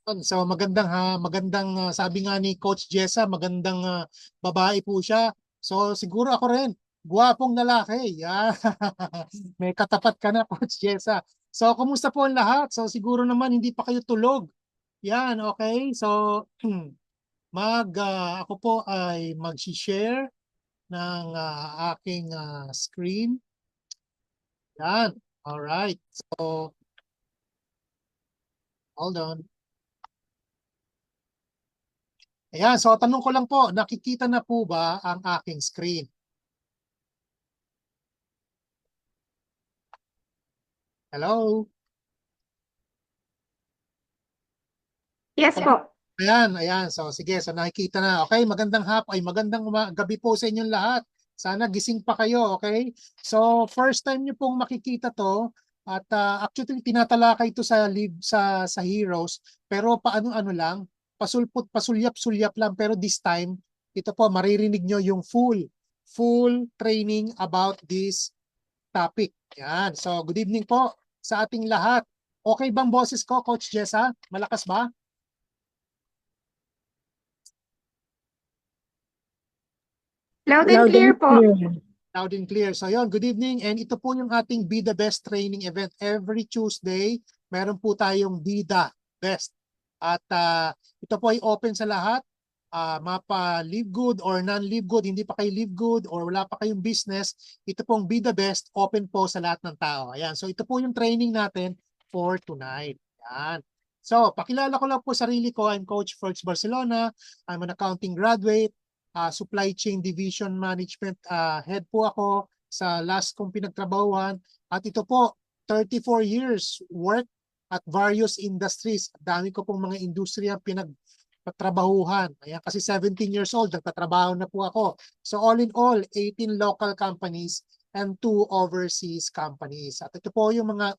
So magandang sabi nga ni Coach Jessa, magandang babae po siya. So siguro ako rin, gwapong lalaki. Yeah. May katapat ka na Coach Jessa. So kumusta po ang lahat? So siguro naman hindi pa kayo tulog. Yan, okay. So ako po ay mag-share ng aking screen. Yan. All right. So hold on. Ayan, so tanong ko lang po, nakikita na po ba ang aking screen? Hello? Yes po. Ayan, ayan. So sige, so nakikita na. Okay, magandang gabi po sa inyong lahat. Sana gising pa kayo, okay? So first time niyo pong makikita 'to at actually tinatalakay ito sa sa Heroes, pero paano-ano lang, pasulyap-sulyap lang, pero this time ito po maririnig niyo yung full training about this topic. Yan. So good evening po sa ating lahat. Okay bang boses ko, Coach Jessa? Malakas ba? Loud and Loud clear and po. clear. Loud and clear. So yon, good evening. And ito po yung ating Be the Best training event. Every Tuesday, meron po tayong Be the Best. At ito po ay open sa lahat. Mapa live good or non-live good, hindi pa kayo live good or wala pa kayong business, ito pong Be the Best, open po sa lahat ng tao. Ayan. So ito po yung training natin for tonight. Ayan. So, pakilala ko lang po sarili ko. I'm Coach Fergs Barcelona. I'm an accounting graduate. Supply Chain Division Management head po ako sa last kong pinagtrabahuan. At ito po, 34 years work at various industries. Dami ko pong mga industriya pinagtrabahuhan. Ayan, kasi 17 years old, nagtatrabaho na po ako. So all in all, 18 local companies and 2 overseas companies. At ito po yung mga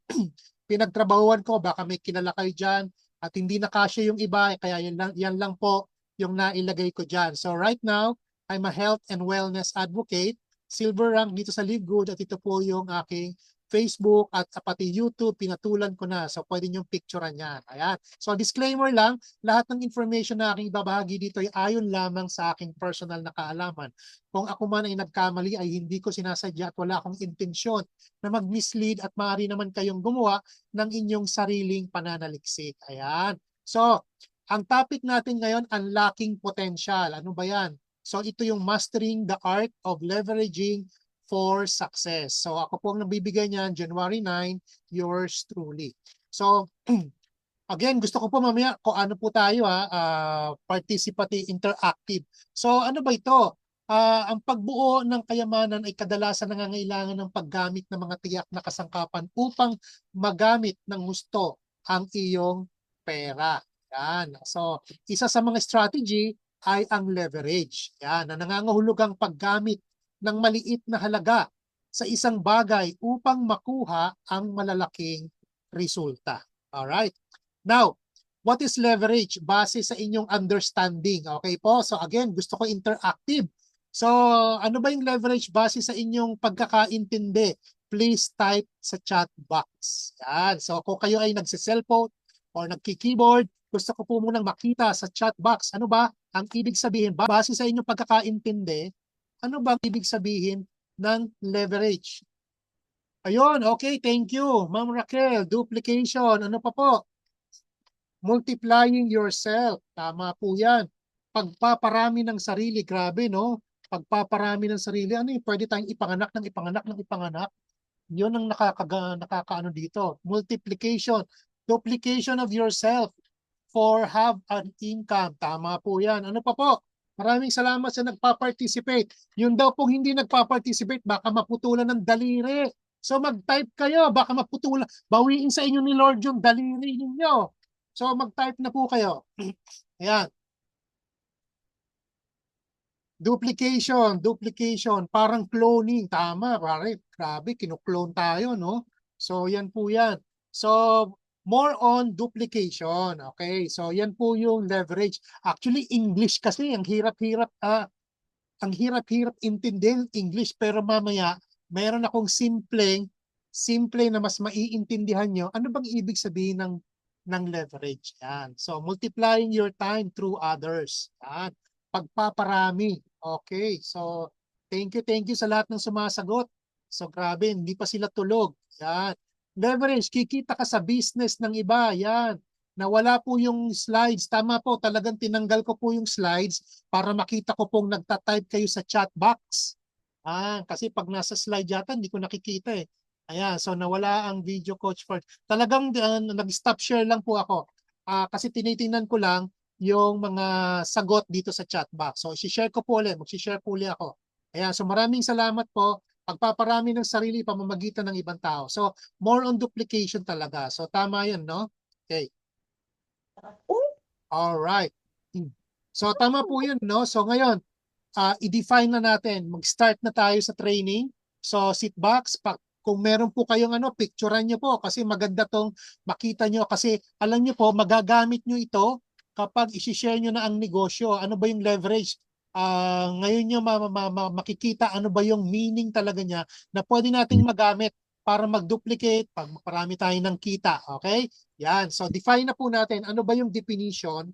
pinagtrabahuan ko. Baka may kilala kayo dyan at hindi na kasya yung iba. Kaya yan lang po yung nailagay ko dyan. So right now, I'm a health and wellness advocate. Silver rank dito sa Live Good at ito po yung aking Facebook at pati YouTube, pinatulan ko na. So pwede niyong picturean yan. Ayan. So disclaimer lang, lahat ng information na aking babahagi dito ay ayon lamang sa aking personal na kaalaman. Kung ako man ay nagkamali ay hindi ko sinasadya at wala akong intensyon na mag-mislead at maaari naman kayong gumawa ng inyong sariling pananaliksik. Ayan. So, ang topic natin ngayon, unlocking potential. Ano ba yan? So ito yung mastering the art of leveraging for success. So ako po ang nabibigay niyan, January 9, yours truly. So again, gusto ko po mamaya kung ano po tayo participative, interactive. So ano ba ito? Ang pagbuo ng kayamanan ay kadalasan nangangailangan ng paggamit ng mga tiyak na kasangkapan upang magamit ng gusto ang iyong pera. Yan. So, isa sa mga strategy ay ang leverage. Yan, na nangangahulugang paggamit ng maliit na halaga sa isang bagay upang makuha ang malalaking resulta. Alright. Now, what is leverage? Base sa inyong understanding. Okay po? So again, gusto ko interactive. So, ano ba yung leverage base sa inyong pagkakaintindi? Please type sa chat box. Yan. So, kung kayo ay nagsiselfone or nagki-keyboard, gusto ko po munang makita sa chat box. Ano ba ang ibig sabihin? Base sa inyong pagkakaintindi, ano ba ang ibig sabihin ng leverage? Ayun, okay, thank you. Ma'am Raquel, duplication. Ano pa po? Multiplying yourself. Tama po yan. Pagpaparami ng sarili. Grabe, no? Pagpaparami ng sarili. Ano yung pwede tayong ipanganak ng ipanganak ng ipanganak? Yun ang nakakaano dito. Multiplication. Duplication of yourself for have an income. Tama po yan. Ano pa po? Maraming salamat sa nagpa-participate. Yun daw pong hindi nagpa-participate, baka maputulan ng daliri. So mag-type kayo, baka maputulan. Bawiin sa inyo ni Lord yung daliri ninyo. So mag-type na po kayo. Ayan. Duplication. Parang cloning. Tama, pare. Grabe, kino-clone tayo, no? So yan po yan. So more on duplication. Okay, so yan po yung leverage. Actually, English kasi, ang hirap-hirap intindihin English, pero mamaya, meron akong simple na mas maiintindihan nyo. Ano bang ibig sabihin ng ng leverage. Yan. So, multiplying your time through others. Yan. Pagpaparami. Okay. So, thank you sa lahat ng sumasagot. So, grabe, hindi pa sila tulog. Yan. Leverage, kikita ka sa business ng iba. Yan. Nawala po yung slides. Tama po, talagang tinanggal ko po yung slides para makita ko pong nagtatype kayo sa chat box. Kasi pag nasa slide yata, hindi ko nakikita eh. Ayan, so nawala ang video coach for. Talagang nag-stop share lang po ako. Kasi tinitingnan ko lang yung mga sagot dito sa chat box. So, isi-share ko po ulit. Mag-share po ulit ako. Ayan, so maraming salamat po. Pagpaparami ng sarili pamamagitan ng ibang tao. So, more on duplication talaga. So, tama yan, no? Okay. All right. So, tama po yun, no? So, ngayon, i-define na natin. Mag-start na tayo sa training. So, sit box. Kung meron po kayong picturean nyo po kasi maganda tong makita nyo. Kasi alam nyo po, magagamit nyo ito kapag isi-share nyo na ang negosyo. Ano ba yung leverage? Ngayon nyo makikita ano ba yung meaning talaga niya na pwede nating magamit para mag-duplicate pag marami tayo ng kita. Okay? Yan. So, define na po natin ano ba yung definition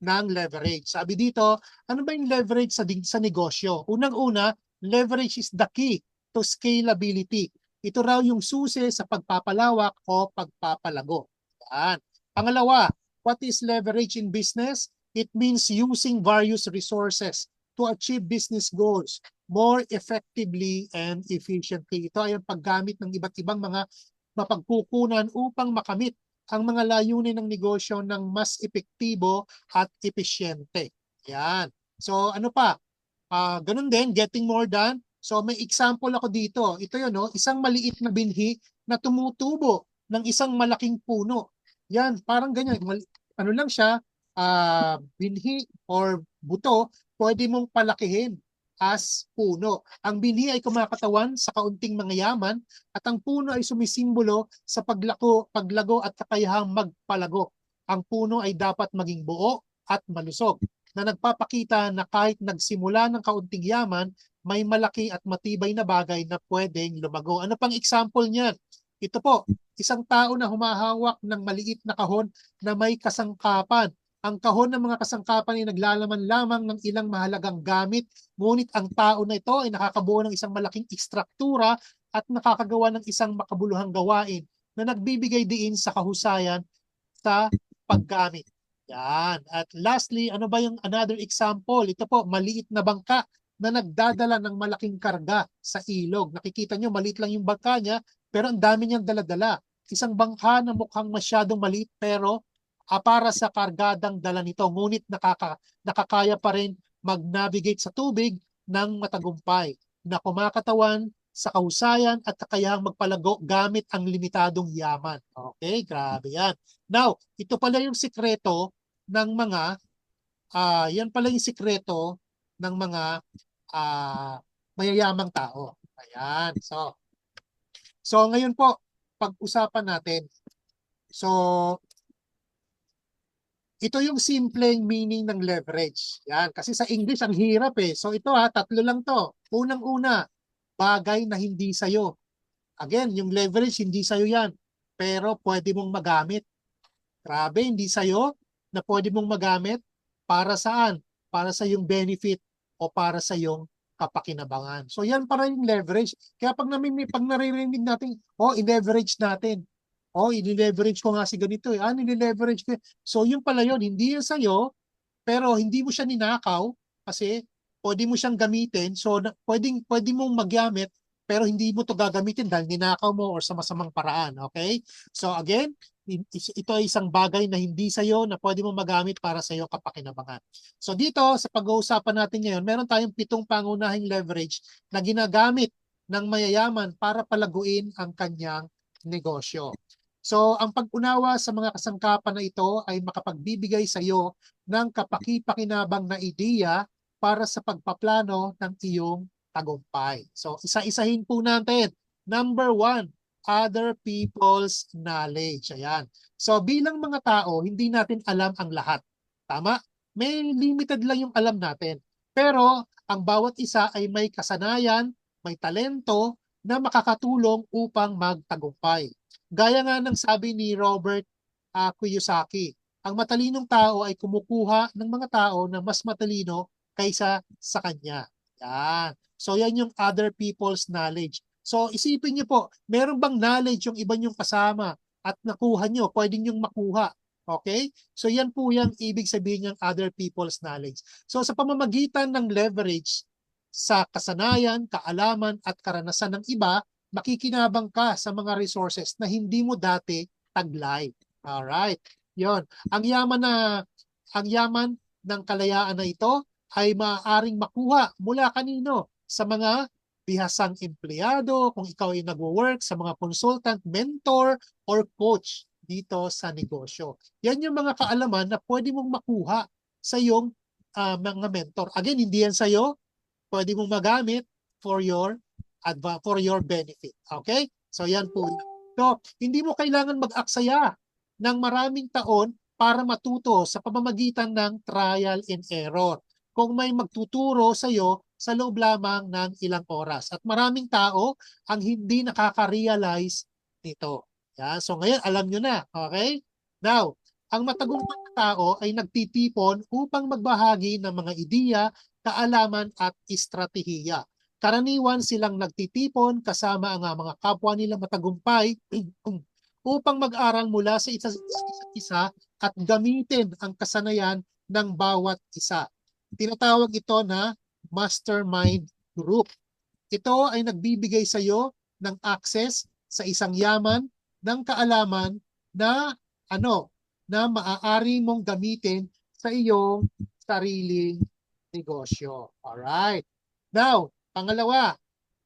ng leverage. Sabi dito, ano ba yung leverage sa negosyo? Unang-una, leverage is the key to scalability. Ito raw yung susi sa pagpapalawak o pagpapalago. Yan. Pangalawa, what is leverage in business? It means using various resources to achieve business goals more effectively and efficiently. Ito ay ang paggamit ng iba't ibang mga mapagkukunan upang makamit ang mga layunin ng negosyo ng mas epektibo at epesyente. Yan. So ano pa? Ganun din, getting more done. So may example ako dito. Ito yun, no? Isang maliit na binhi na tumutubo ng isang malaking puno. Yan, parang ganyan. Ano lang siya, binhi or buto, pwede mong palakihin as puno. Ang binhi ay kumakatawan sa kaunting mga yaman at ang puno ay sumisimbolo sa paglago at kakayahang magpalago. Ang puno ay dapat maging buo at malusog na nagpapakita na kahit nagsimula ng kaunting yaman, may malaki at matibay na bagay na pwedeng lumago. Ano pang example niyan? Ito po, isang tao na humahawak ng maliit na kahon na may kasangkapan. Ang kahon ng mga kasangkapan ay naglalaman lamang ng ilang mahalagang gamit, ngunit ang tao na ito ay nakakabuo ng isang malaking ekstruktura at nakakagawa ng isang makabuluhang gawain na nagbibigay diin sa kahusayan sa paggamit. Yan. At lastly, ano ba yung another example? Ito po, maliit na bangka na nagdadala ng malaking karga sa ilog. Nakikita nyo, maliit lang yung bangka niya, pero ang dami niyang daladala. Isang bangka na mukhang masyadong maliit, pero para sa kargadang dala nito. Ngunit nakakaya pa rin mag-navigate sa tubig ng matagumpay na kumakatawan sa kahusayan at kakayahang magpalago gamit ang limitadong yaman. Okay, grabe yan. Now, ito pala yung sikreto ng mga, yan pala yung sikreto ng mga mayayamang tao. Ayan. So ngayon po, pag-usapan natin. So, ito yung simpleng meaning ng leverage. Yan. Kasi sa English, ang hirap eh. So ito tatlo lang to. Unang-una, bagay na hindi sa'yo. Again, yung leverage, hindi sa'yo yan. Pero pwede mong magamit. Grabe, hindi sa'yo na pwede mong magamit. Para saan? Para sa yung benefit o para sa yung kapakinabangan. So yan para yung leverage. Kaya pag naririnig natin, i-leverage natin. I-leverage ko nga si ganito. Nile-leverage ko. So yung pala yun, hindi yan sa'yo, pero hindi mo siya ninakaw kasi pwede mo siyang gamitin. So pwede mong magamit pero hindi mo to gagamitin dahil ninakaw mo or sa masamang paraan. Okay? So again, ito ay isang bagay na hindi sa'yo na pwede mo magamit para sa iyong kapakinabangan. So dito, sa pag-uusapan natin ngayon, meron tayong 7 pangunahing leverage na ginagamit ng mayayaman para palaguin ang kanyang negosyo. So ang pag-unawa sa mga kasangkapan na ito ay makapagbibigay sa iyo ng kapaki-pakinabang na ideya para sa pagpaplano ng iyong tagumpay. So isa-isahin po natin. Number 1, other people's knowledge. Ayan. So bilang mga tao, hindi natin alam ang lahat. Tama? May limited lang yung alam natin. Pero ang bawat isa ay may kasanayan, may talento na makakatulong upang magtagumpay. Gaya nga ng sabi ni Robert Kiyosaki. Ang matalinong tao ay kumukuha ng mga tao na mas matalino kaysa sa kanya. Yan. So yan yung other people's knowledge. So isipin niyo po, meron bang knowledge yung iba niyong kasama at nakuha niyo, pwede niyong makuha. Okay? So yan po yung ibig sabihin ng other people's knowledge. So sa pamamagitan ng leverage sa kasanayan, kaalaman at karanasan ng iba, makikinabang ka sa mga resources na hindi mo dati taglay. Alright. Yon. Ang yaman ng kalayaan na ito ay maaaring makuha mula kanino? Sa mga bihasang empleyado, kung ikaw ay nagwo-work sa mga consultant, mentor, or coach dito sa negosyo. Yan yung mga kaalaman na pwede mong makuha sa iyong mga mentor. Again, hindi yan sa iyo, pwede mong magamit for your benefit. Okay? So yan po. So, hindi mo kailangan mag-aksaya ng maraming taon para matuto sa pamamagitan ng trial and error. Kung may magtuturo sa iyo sa loob lamang ng ilang oras. At maraming tao ang hindi nakaka-realize nito. Yan. So ngayon, alam nyo na. Okay? Now, ang matagumpay na tao ay nagtitipon upang magbahagi ng mga ideya, kaalaman at estratehiya. Karaniwan silang nagtitipon kasama ang mga kapwa nila matagumpay upang mag-aral mula sa isa't isa at gamitin ang kasanayan ng bawat isa. Tinatawag ito na mastermind group. Ito ay nagbibigay sa iyo ng access sa isang yaman ng kaalaman na maaari mong gamitin sa iyong sariling negosyo. Alright. Now, pangalawa,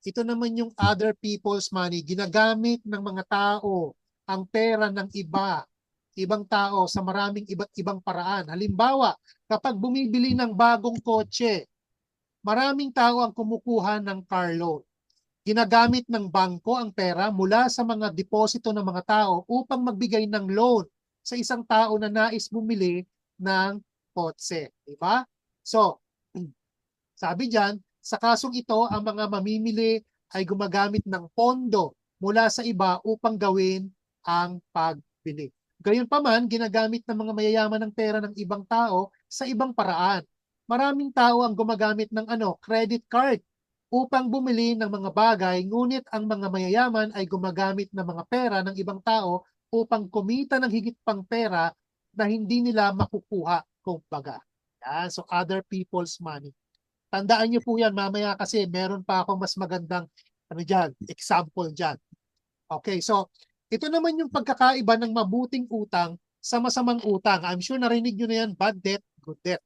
ito naman yung other people's money. Ginagamit ng mga tao ang pera ng ibang tao sa maraming iba't ibang paraan. Halimbawa, kapag bumibili ng bagong kotse, maraming tao ang kumukuha ng car loan. Ginagamit ng bangko ang pera mula sa mga deposito ng mga tao upang magbigay ng loan sa isang tao na nais bumili ng kotse. Diba? So, sabi dyan, sa kasong ito, ang mga mamimili ay gumagamit ng pondo mula sa iba upang gawin ang pagbili. Gayunpaman, ginagamit ng mga mayayaman ng pera ng ibang tao sa ibang paraan. Maraming tao ang gumagamit ng credit card upang bumili ng mga bagay, ngunit ang mga mayayaman ay gumagamit ng mga pera ng ibang tao upang kumita ng higit pang pera na hindi nila makukuha, kumbaga. Yan, so other people's money. Tandaan niyo po yan mamaya kasi meron pa akong mas magandang example dyan. Okay, so ito naman yung pagkakaiba ng mabuting utang sa masamang utang. I'm sure narinig nyo na yan, bad debt, good debt.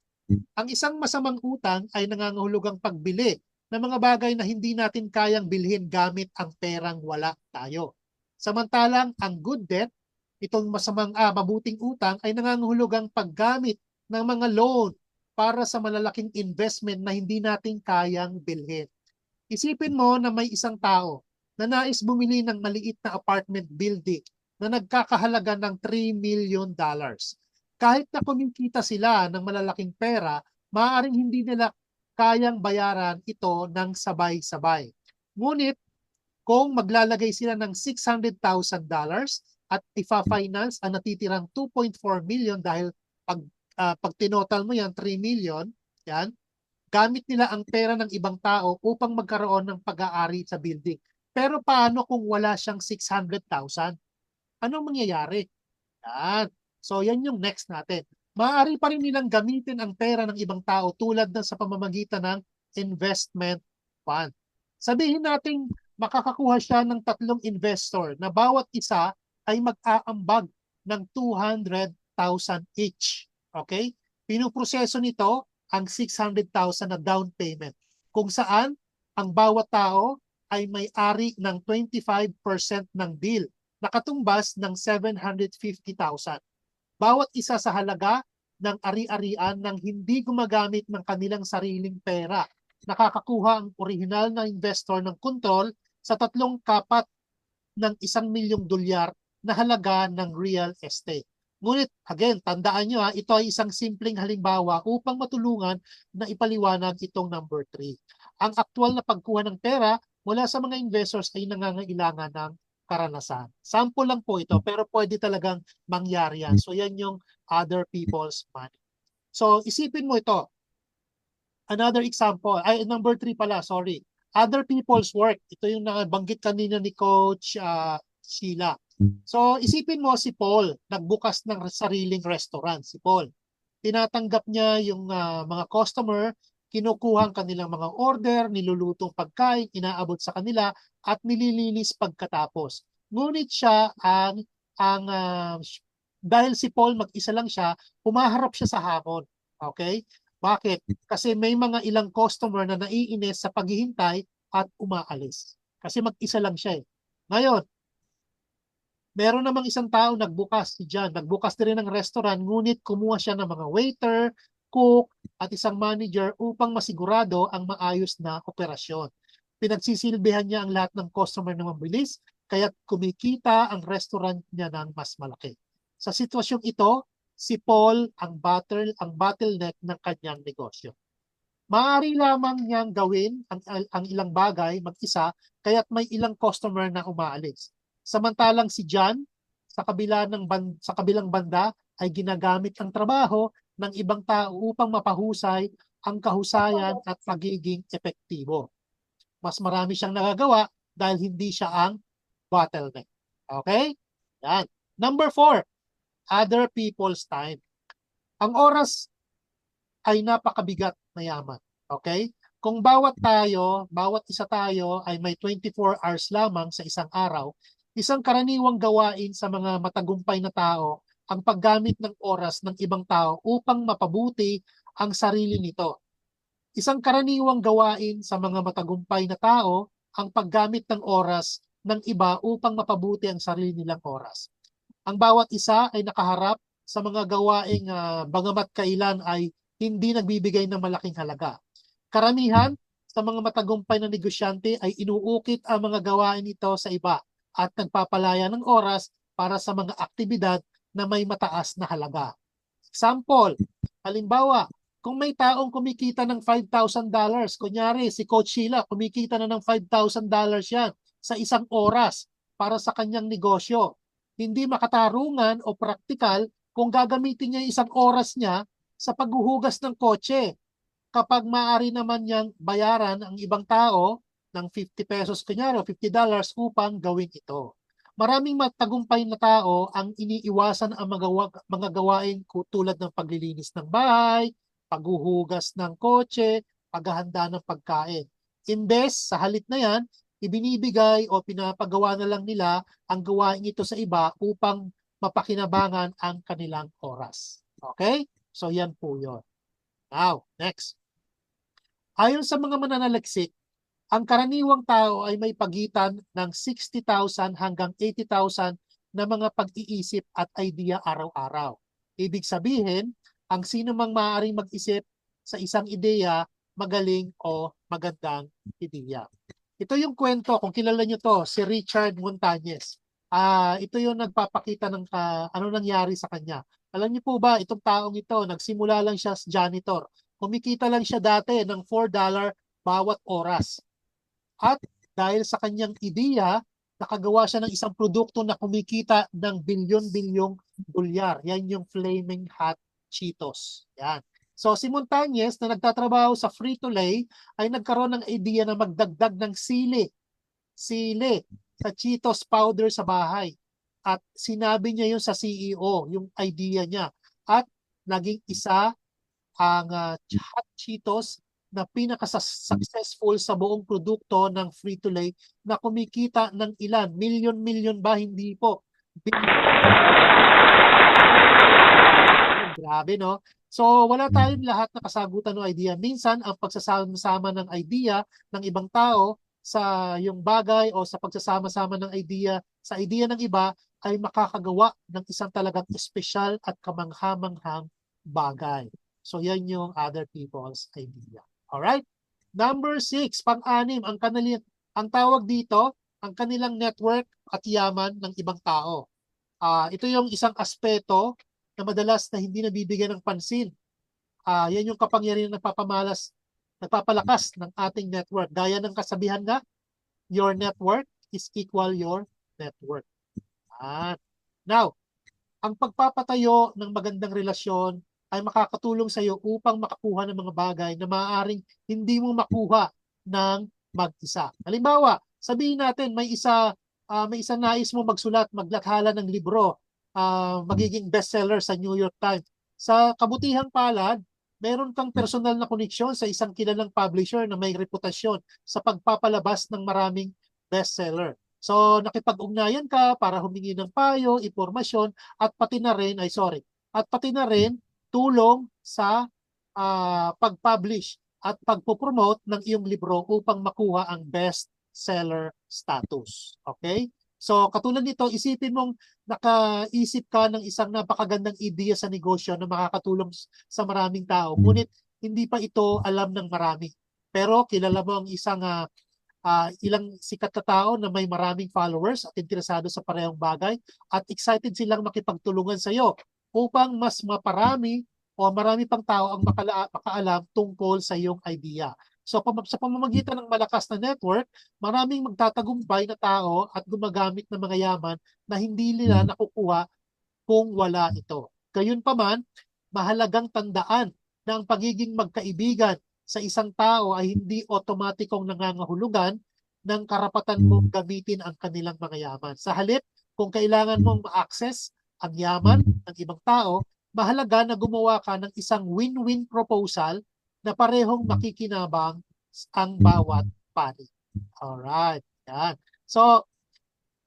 Ang isang masamang utang ay nangangahulugang pagbili ng mga bagay na hindi natin kayang bilhin gamit ang perang wala tayo. Samantalang ang good debt, itong mabuting utang ay nangangahulugang paggamit ng mga loan para sa malalaking investment na hindi natin kayang bilhin. Isipin mo na may isang tao na nais bumili ng maliit na apartment building na nagkakahalaga ng $3 million. Kahit na kumikita sila ng malalaking pera, maaaring hindi nila kayang bayaran ito ng sabay-sabay. Ngunit kung maglalagay sila ng $600,000 at ifa-finance ang natitirang 2.4 million dahil pag tinotal mo yan, 3 million, yan, gamit nila ang pera ng ibang tao upang magkaroon ng pag-aari sa building. Pero paano kung wala siyang 600,000? Anong mangyayari? Yan. So yan yung next natin. Maaari pa rin nilang gamitin ang pera ng ibang tao tulad ng sa pamamagitan ng investment fund. Sabihin natin makakakuha siya ng 3 investor na bawat isa ay mag-aambag ng 200,000 each. Okay? Pinuproseso nito ang 600,000 na down payment kung saan ang bawat tao ay may-ari ng 25% ng deal na katumbas ng 750,000. Bawat isa sa halaga ng ari-arian ng hindi gumagamit ng kanilang sariling pera. Nakakakuha ang original na investor ng kontrol sa 3 kapat ng $1 milyong na halaga ng real estate. Ngunit, again, tandaan nyo ito ay isang simpleng halimbawa upang matulungan na ipaliwanag itong number 3. Ang aktual na pagkuha ng pera mula sa mga investors ay nangangailangan ng karanasan. Sample lang po ito, pero pwede talagang mangyari yan. So yan yung other people's money. So isipin mo ito. Another example, ay number 3 pala, sorry. Other people's work. Ito yung nabanggit kanina ni Coach Sheila. So isipin mo si Paul, nagbukas ng sariling restaurant. Si Paul, tinatanggap niya yung mga customer, kinukuha ang kanilang mga order, nilulutong pagkain, inaabot sa kanila, at nililinis pagkatapos. Ngunit siya dahil si Paul mag-isa lang siya, humaharap siya sa hamon. Okay? Bakit? Kasi may mga ilang customer na naiinis sa paghihintay at umaalis. Kasi mag-isa lang siya eh. Ngayon, meron namang isang tao nagbukas, si John, nagbukas din rin ng restaurant, ngunit kumuha siya ng mga waiter, cook, at isang manager upang masigurado ang maayos na operasyon. Pinagsisilbihan niya ang lahat ng customer na mabilis, kaya kumikita ang restaurant niya ng mas malaki. Sa sitwasyong ito, si Paul ang bottleneck ng kanyang negosyo. Maaari lamang niyang gawin ang ilang bagay mag-isa kaya't may ilang customer na umaalis. Samantalang si John sa kabilang banda ay ginagamit ang trabaho ng ibang tao upang mapahusay ang kahusayan at pagiging epektibo. Mas marami siyang nagagawa dahil hindi siya ang bottleneck. Okay? Yan. Number 4, other people's time. Ang oras ay napakabigat na yaman. Okay? Kung bawat isa tayo ay may 24 hours lamang sa isang araw, isang karaniwang gawain sa mga matagumpay na tao ang paggamit ng oras ng ibang tao upang mapabuti ang sarili nito. Isang karaniwang gawain sa mga matagumpay na tao ang paggamit ng oras ng iba upang mapabuti ang sarili nilang oras. Ang bawat isa ay nakaharap sa mga gawaing bagamat kailan ay hindi nagbibigay ng malaking halaga. Karamihan sa mga matagumpay na negosyante ay inuukit ang mga gawain ito sa iba at nagpapalaya ng oras para sa mga aktibidad na may mataas na halaga. Example, halimbawa, kung may taong kumikita ng $5,000, kunyari si Coach Sheila, kumikita na ng $5,000 yan sa isang oras para sa kanyang negosyo. Hindi makatarungan o praktikal kung gagamitin niya isang oras niya sa paghuhugas ng kotse. Kapag maaari naman niyang bayaran ang ibang tao ng 50 pesos kunyari o $50 upang gawin ito. Maraming matagumpay na tao ang iniiwasan ang mga gawain tulad ng paglilinis ng bahay, paghuhugas ng kotse, paghahanda ng pagkain. Imbes sa halip na yan, ibinibigay o pinapagawa na lang nila ang gawain ito sa iba upang mapakinabangan ang kanilang oras. Okay? So yan po yun. Now, next. Ayon sa mga mananaliksik, ang karaniwang tao ay may pagitan ng 60,000 hanggang 80,000 na mga pag-iisip at idea araw-araw. Ibig sabihin, ang sino mang maaaring mag-isip sa isang ideya, magaling o magandang ideya. Ito yung kwento, kung kilala nyo to, si Richard Montañez. Ito yung nagpapakita ng ano nangyari sa kanya. Alam niyo po ba, itong taong ito, nagsimula lang siya sa janitor. Kumikita lang siya dati ng $4 bawat oras. At dahil sa kanyang ideya, nakagawa siya ng isang produkto na kumikita ng bilyon-bilyong dolyar. Yan yung Flaming Hot Cheetos. Yan. So si Montañez na nagtatrabaho sa Frito-Lay ay nagkaroon ng idea na magdagdag ng sili sa Cheetos powder sa bahay. At sinabi niya yun sa CEO, yung idea niya. At naging isa ang Hot Cheetos na pinaka-successful sa buong produkto ng Frito-Lay na kumikita ng ilan? Milyon-milyon ba? Hindi po. Grabe, no? So, wala tayong lahat na kasagutan ng idea. Minsan, ang pagsasama-sama ng idea ng ibang tao sa yung bagay o sa pagsasama-sama ng idea sa idea ng iba ay makakagawa ng isang talagang espesyal at kamangha-manghang bagay. So, yan yung other people's idea. Alright? Number 6, pang-anim, ang tawag dito, ang kanilang network at yaman ng ibang tao. Ito yung isang aspeto na madalas na hindi nabibigyan ng pansin. Yan yung kapangyarihan na nagpapalakas ng ating network. Gaya ng kasabihan nga, your network is equal your network. Now, ang pagpapatayo ng magandang relasyon ay makakatulong sa iyo upang makakuha ng mga bagay na maaaring hindi mo makuha ng mag-isa. Halimbawa, sabihin natin may isang nais mo magsulat, maglathala ng libro, magiging bestseller sa New York Times. Sa kabutihang palad, meron kang personal na koneksyon sa isang kilalang publisher na may reputasyon sa pagpapalabas ng maraming bestseller. So nakipag-ugnayan ka para humingi ng payo, impormasyon at pati na rin tulong sa pag-publish at pagpo-promote ng iyong libro upang makuha ang best seller status. Okay? So katulad nito, isipin mong nakaisip ka ng isang napakagandang ideya sa negosyo na makakatulong sa maraming tao. Ngunit hindi pa ito alam ng marami. Pero kilala mo ang isang ilang sikat na tao na may maraming followers at interesado sa parehong bagay at excited silang makipagtulungan sa iyo upang mas maparami o marami pang tao ang makaalam tungkol sa iyong idea. So sa pamamagitan ng malakas na network, maraming magtatagumpay na tao at gumagamit ng mga yaman na hindi nila nakukuha kung wala ito. Gayunpaman, mahalagang tandaan na ang pagiging magkaibigan sa isang tao ay hindi otomatikong nangangahulugan ng karapatan mong gamitin ang kanilang mga yaman. Sa halip, kung kailangan mong ma-access ang yaman ng ibang tao, mahalaga na gumawa ka ng isang win-win proposal na parehong makikinabang ang bawat panig. Alright. Yan. So,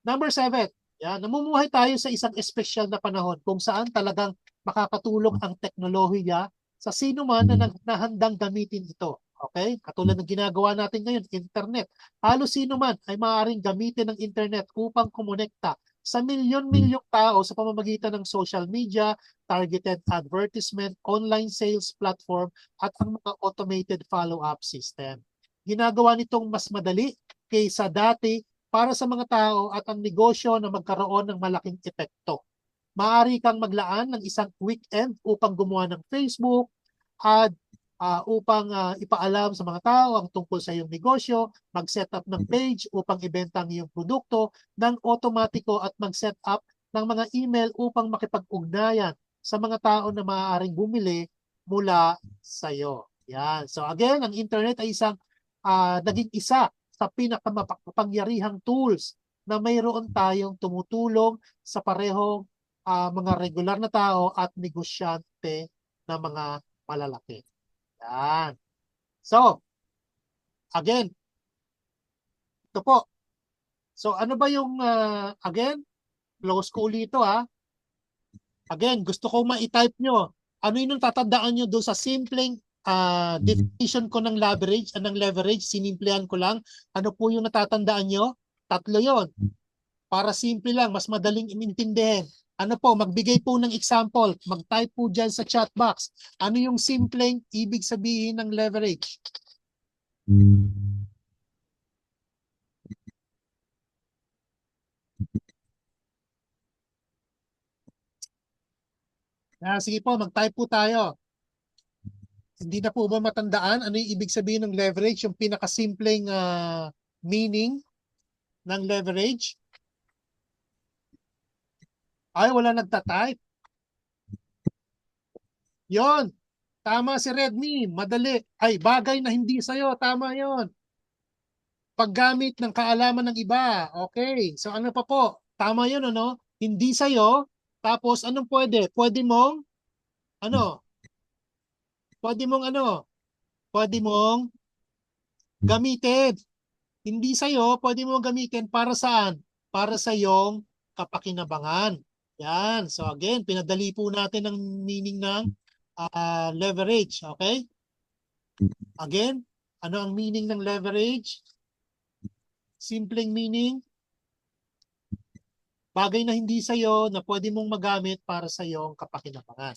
number 7. Yan. Namumuhay tayo sa isang espesyal na panahon kung saan talagang makakatulong ang teknolohiya sa sino man na nahandang gamitin ito. Okay? Katulad ng ginagawa natin ngayon, internet. Halos sino man ay maaaring gamitin ng internet upang kumonekta sa milyon-milyong tao sa pamamagitan ng social media, targeted advertisement, online sales platform, at ang mga automated follow-up system. Ginagawa nitong mas madali kaysa dati para sa mga tao at ang negosyo na magkaroon ng malaking epekto. Maaari kang maglaan ng isang weekend upang gumawa ng Facebook ad upang ipaalam sa mga tao ang tungkol sa iyong negosyo, mag-set up ng page upang ibenta ang iyong produkto ng otomatiko at mag-set up ng mga email upang makipag-ugnayan sa mga tao na maaaring bumili mula sa iyo. Yan. So again, ang internet ay naging isa sa pinakamapangyarihang tools na mayroon tayong tumutulong sa parehong mga regular na tao at negosyante na mga malalaki. Yan. So, again, ito po. So, ano ba yung, again, close ko ulit ito Again, gusto ko ma-type nyo. Ano yung tatandaan nyo doon sa simpleng definition ko ng leverage, sinimplehan ko lang. Ano po yung natatandaan nyo? 3 yon. Para simple lang, mas madaling inintindihin. Ano po, magbigay po ng example. Mag-type po dyan sa chat box. Ano yung simpleng ibig sabihin ng leverage? Sige po, mag-type po tayo. Hindi na po ba matandaan? Ano yung ibig sabihin ng leverage? Yung pinakasimpleng meaning ng leverage? Ay, wala nagtatype. Yon. Tama si Redmi. Madali. Ay, bagay na hindi sa'yo. Tama yon. Paggamit ng kaalaman ng iba. Okay. So ano pa po? Tama yun, ano? Hindi sa'yo. Tapos anong pwede? Pwede mong gamitin. Hindi sa'yo, pwede mong gamitin para saan? Para sa iyong kapakinabangan. Yan. So again, pinadali po natin ang meaning ng leverage. Okay? Again, ano ang meaning ng leverage? Simpleng meaning, bagay na hindi sa'yo na pwede mong magamit para sa iyong kapakinabangan.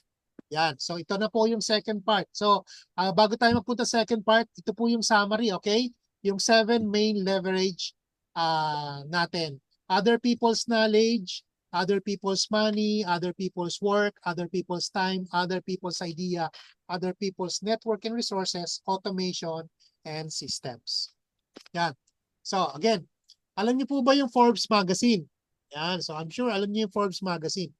Yan. So ito na po yung second part. So bago tayo magpunta sa second part, ito po yung summary, okay? Yung 7 main leverage natin. Other people's knowledge, other people's money, other people's work, other people's time, other people's idea, other people's network and resources, automation, and systems. Yan. So again, alam niyo po ba yung Forbes magazine? Yan. So I'm sure alam niyo yung Forbes magazine.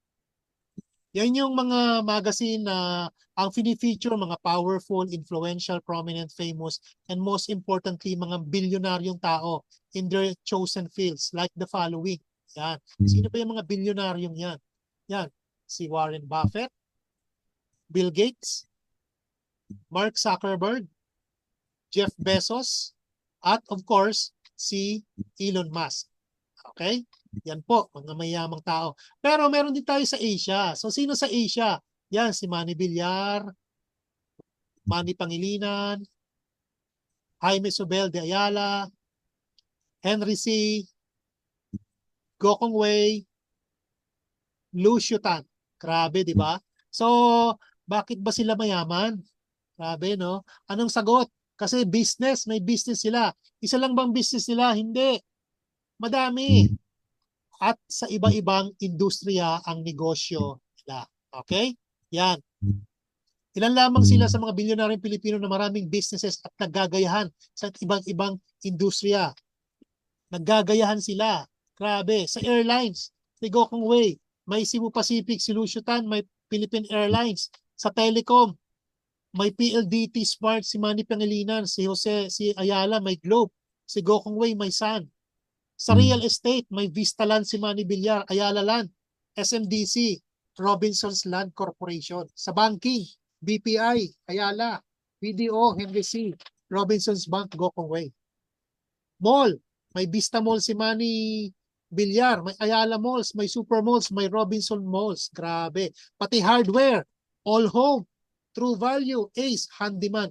Yan yung mga magazine na ang fini-feature mga powerful, influential, prominent, famous, and most importantly, mga bilyonaryong tao in their chosen fields like the following. Yan. Sino ba yung mga bilyonaryong yan? Yan. Si Warren Buffett, Bill Gates, Mark Zuckerberg, Jeff Bezos, at of course, si Elon Musk. Okay? Yan po, mga mayamang tao. Pero meron din tayo sa Asia. So, sino sa Asia? Yan, si Manny Villar, Manny Pangilinan, Jaime Sobel de Ayala, Henry C., Gokong Wei, Lucio Tan. Grabe, di ba? So, bakit ba sila mayaman? Grabe, no? Anong sagot? Kasi business, may business sila. Isa lang bang business nila? Hindi. Madami. At sa iba-ibang industriya ang negosyo nila. Okay? Yan. Ilan lamang sila sa mga bilyonaryong Pilipino na maraming businesses at naggagayahan sa ibang-ibang industriya. Naggagayahan sila. Grabe. Sa airlines, si Gokong Wei, may Cebu Pacific, si Lucio Tan, may Philippine Airlines. Sa telecom, may PLDT Smart, si Manny Pangilinan, si Jose, si Ayala, may Globe. Si Gokong Wei, may Sun. Sa real estate, may Vista Land si Manny Villar, Ayala Land, SMDC, Robinsons Land Corporation. Sa banking, BPI, Ayala, BDO, Henry C., Robinsons Bank, Gokong Wei. Mall, may Vista Mall si Manny Villar, may Ayala Malls, may Super Malls, may Robinson Malls. Grabe. Pati hardware, All Home, True Value, Ace, Handyman.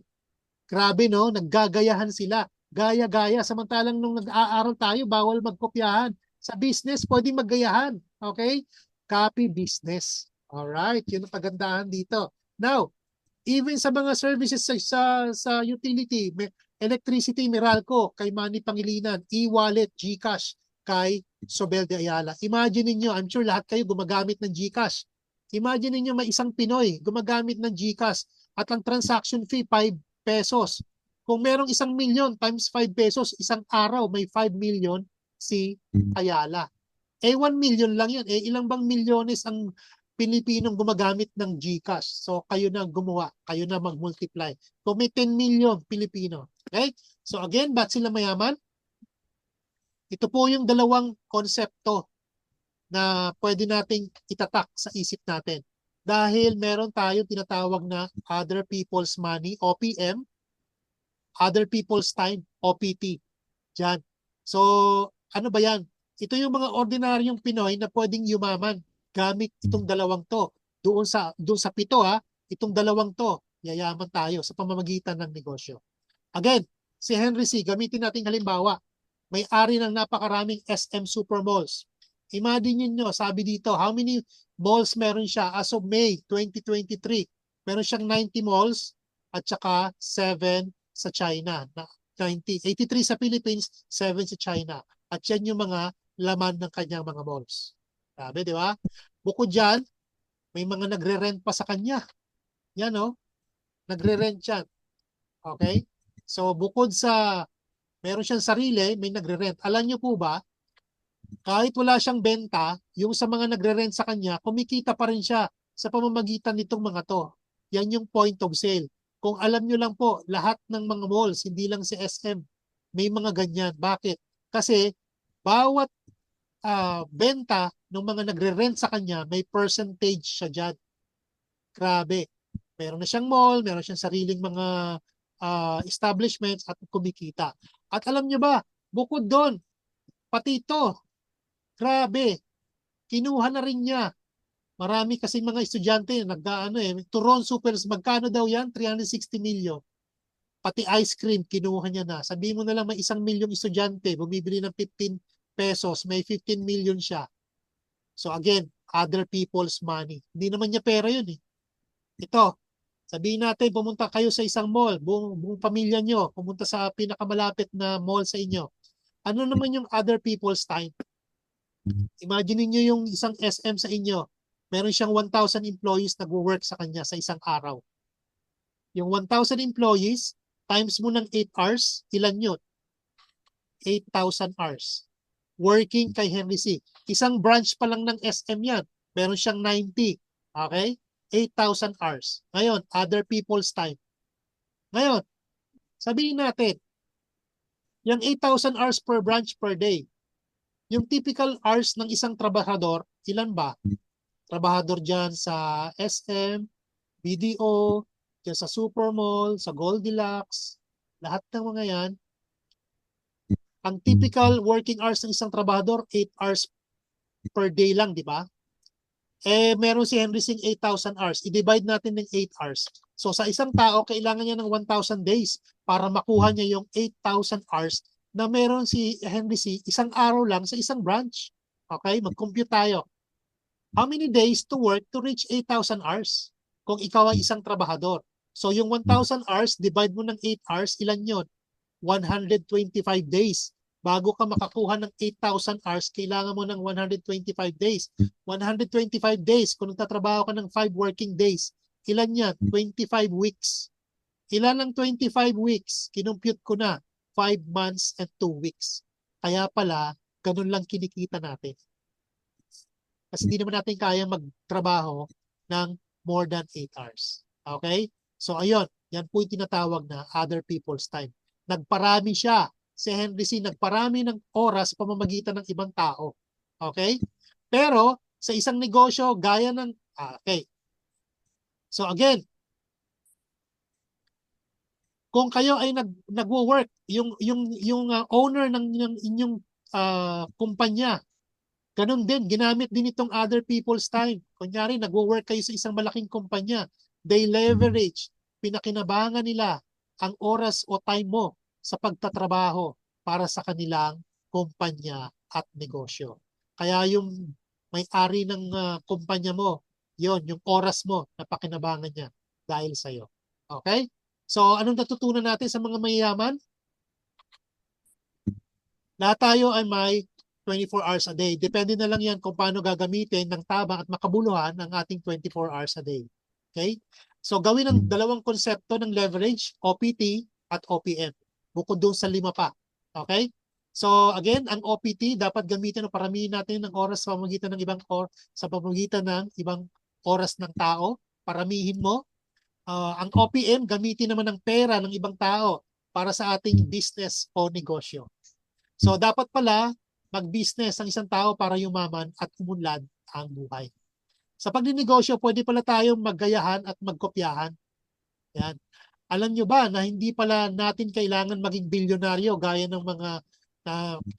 Grabe, no? Naggagayahan sila. Gaya-gaya. Samantalang nung nag-aaral tayo, bawal magkopyahan. Sa business, pwedeng maggayahan. Okay? Copy business. Alright, yun ang pagandahan dito. Now, even sa mga services sa utility, may electricity, Meralco, kay Manny Pangilinan, e-wallet, GCash, kay Sobel de Ayala. Imagine niyo, I'm sure lahat kayo gumagamit ng GCash. Imagine niyo may isang Pinoy gumagamit ng GCash at ang transaction fee 5 pesos. Kung merong 1,000,000 times 5 pesos, isang araw may 5 million si Ayala. 1 million lang yun. Ilang bang milyones ang Pilipinong gumagamit ng GCash? So kayo na gumawa, kayo na mag-multiply. Kung may 10 million Pilipino. Okay? So again, ba't sila mayaman? Ito po yung dalawang konsepto na pwede nating itatak sa isip natin. Dahil meron tayong tinatawag na other people's money, OPM, other people's time, OPT. Diyan. So, ano ba yan? Ito yung mga ordinaryong Pinoy na pwedeng yumaman gamit itong dalawang to. Doon sa pito itong dalawang to, yayaman tayo sa pamamagitan ng negosyo. Again, si Henry C., gamitin natin halimbawa, may-ari ng napakaraming SM Supermalls. Imagine nyo, sabi dito, how many malls meron siya as of May 2023? Meron siyang 90 malls at saka 7 sa China. 83 sa Philippines, 7 sa China. At yan yung mga laman ng kanyang mga malls. Sabi, di ba? Bukod dyan, may mga nagre-rent pa sa kanya. Yan, no? Nagre-rent yan. Okay? So, bukod sa meron siyang sarili, may nagre-rent. Alam niyo po ba, kahit wala siyang benta, yung sa mga nagre-rent sa kanya, kumikita pa rin siya sa pamamagitan nitong mga to. Yan yung point of sale. Kung alam nyo lang po, lahat ng mga malls, hindi lang si SM, may mga ganyan. Bakit? Kasi bawat benta ng mga nagre-rent sa kanya, may percentage siya dyan. Grabe. Meron na siyang mall, meron siyang sariling mga establishments at kumikita. At alam nyo ba, bukod doon, pati ito, grabe, kinuha na rin niya. Marami kasi mga estudyante Turon Supers, magkano daw yan? 360 million. Pati ice cream, kinuha niya na. Sabihin mo na lang may 1,000,000 estudyante, bumibili ng 15 pesos, may 15 million siya. So again, other people's money. Hindi naman niya pera yun eh. Ito, sabihin natin, pumunta kayo sa isang mall, buong pamilya nyo, pumunta sa pinakamalapit na mall sa inyo. Ano naman yung other people's time? Imagine niyo yung isang SM sa inyo, meron siyang 1,000 employees nag-work sa kanya sa isang araw. Yung 1,000 employees, times mo ng 8 hours, ilan yun? 8,000 hours. working kay Henry C. Isang branch pa lang ng SM yan. Meron siyang 90. Okay? 8,000 hours. Ngayon, other people's time. Ngayon, sabihin natin, yung 8,000 hours per branch per day, yung typical hours ng isang trabahador, ilan ba? Trabahador dyan sa SM, BDO, dyan sa Supermall, sa Goldilocks, lahat ng mga yan. Ang typical working hours ng isang trabahador, 8 hours per day lang, di ba? Meron si Henry Singh 8,000 hours. I-divide natin ng 8 hours. So sa isang tao, kailangan niya ng 1,000 days para makuha niya yung 8,000 hours na meron si Henry C. Isang araw lang sa isang branch. Okay? Mag-compute tayo. How many days to work to reach 8,000 hours? Kung ikaw ay isang trabahador. So yung 1,000 hours, divide mo ng 8 hours, ilan yon? 125 days. Bago ka makakuha ng 8,000 hours, kailangan mo ng 125 days. 125 days, kung nagtatrabaho ka ng 5 working days, ilan yan? 25 weeks. Ilan ang 25 weeks? Kinumpute ko na, 5 months and 2 weeks. Kaya pala, ganun lang kinikita natin. Kasi hindi naman natin kaya magtrabaho ng more than 8 hours. Okay? So ayun, yan po yung tinatawag na other people's time. Nagparami siya. Si Henry C. nagparami ng oras pamamagitan ng ibang tao. Okay? Pero sa isang negosyo, gaya ng... okay. So again, kung kayo ay nagwo-work, yung owner ng inyong kumpanya, ganun din, ginamit din itong other people's time. Kunyari, nagwo-work kayo sa isang malaking kumpanya, they leverage, pinakinabangan nila ang oras o time mo sa pagtatrabaho para sa kanilang kumpanya at negosyo. Kaya yung may-ari ng kumpanya mo, yon yung oras mo na pakinabangan niya dahil sa'yo. Okay? So, anong natutunan natin sa mga mayayaman? Lahat tayo ay may 24 hours a day. Depende na lang yan kung paano gagamitin ng tama at makabuluhan ang ating 24 hours a day. Okay? So, gawin ang dalawang konsepto ng leverage, OPT at OPM. Bukod doon sa 5 pa. Okay? So, again, ang OPT dapat gamitin o paramihin natin ng oras sa pamamagitan ng ibang oras ng tao. Paramihin mo. Ang OPM, gamitin naman ng pera ng ibang tao para sa ating business o negosyo. So, dapat pala mag-business ang isang tao para yumaman at umunlad ang buhay. Sa pagninegosyo, pwede pala tayong maggayahan at magkopyahan. Yan. Alam nyo ba na hindi pala natin kailangan maging bilyonaryo gaya ng mga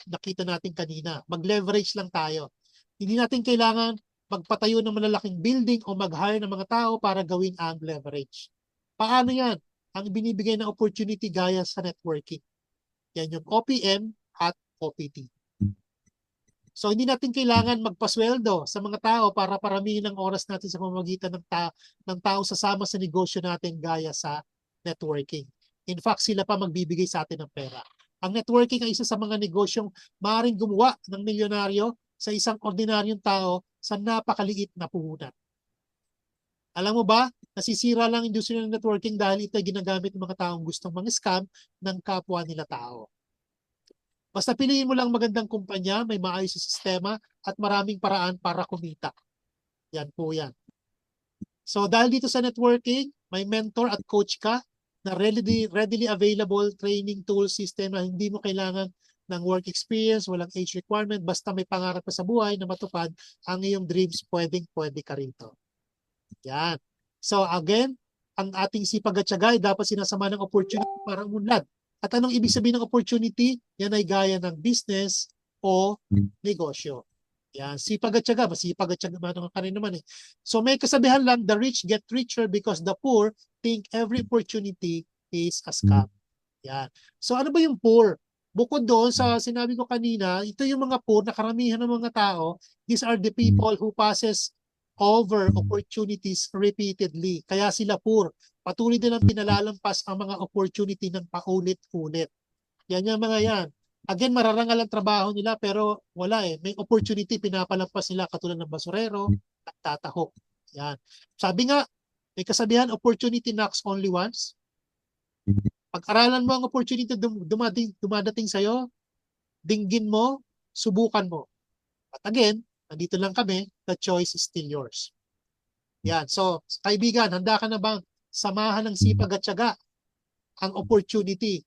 nakita natin kanina. Mag-leverage lang tayo. Hindi natin kailangan magpatayo ng malalaking building o mag-hire ng mga tao para gawin ang leverage. Paano yan? Ang binibigay na opportunity gaya sa networking. Yan yung OPM at OPT. So hindi natin kailangan magpasweldo sa mga tao para paramihin ang oras natin sa pamamagitan ng tao sasama sa negosyo natin gaya sa networking. In fact, sila pa magbibigay sa atin ng pera. Ang networking ay isa sa mga negosyong maaaring gumawa ng milyonaryo sa isang ordinaryong tao sa napakaliit na puhunan. Alam mo ba, nasisira lang ang industriya ng networking dahil ito ay ginagamit ng mga taong gustong mga-scam ng kapwa nila tao. Basta piliin mo lang magandang kumpanya, may maayos sa sistema at maraming paraan para kumita. Yan po yan. So dahil dito sa networking, may mentor at coach ka na readily available training tool system na hindi mo kailangan ng work experience, walang age requirement, basta may pangarap ka sa buhay na matupad ang iyong dreams, pwede ka rito. Yan. So again, ang ating sipag at tiyaga ay dapat sinasama ng opportunity para umunlad. At anong ibig sabihin ng opportunity? Yan ay gaya ng business o negosyo. Yan, sipag at tiyaga. Masipag at tiyaga naman ka rin naman eh. So may kasabihan lang, the rich get richer because the poor think every opportunity is a scam. Yan. So ano ba yung poor? Bukod doon sa sinabi ko kanina, ito yung mga poor na karamihan ng mga tao, these are the people who passes over opportunities repeatedly. Kaya sila poor. Patuloy din ang pinalalampas ang mga opportunity ng paulit-ulit. Yan yung mga yan. Again, mararangal ang trabaho nila pero wala eh. May opportunity, pinapalampas nila katulad ng basurero, nagtatahok. Yan. Sabi nga, may kasabihan, opportunity knocks only once. Pag-aralan mo ang opportunity dumadating sa'yo, dinggin mo, subukan mo. But again, nandito lang kami, the choice is still yours. Yan. So, kaibigan, handa ka na bang samahan ng sipag at tiyaga ang opportunity?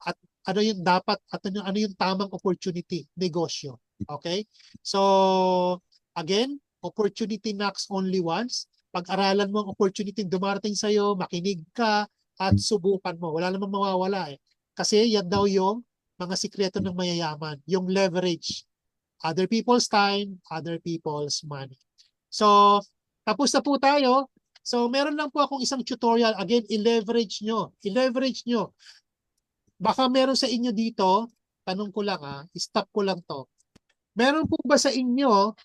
At ano yung dapat, at ano yung tamang opportunity? Negosyo. Okay? So, again, opportunity knocks only once. Pag-aralan mo ang opportunity dumarating sa'yo, makinig ka, at subukan mo. Wala namang mawawala eh. Kasi yan daw yung mga sikreto ng mayayaman. Yung leverage. Other people's time, other people's money. So, tapos na po tayo. So, meron lang po akong isang tutorial. Again, i-leverage nyo. I-leverage nyo. Baka meron sa inyo dito, tanong ko lang stop ko lang to. Meron po ba sa inyo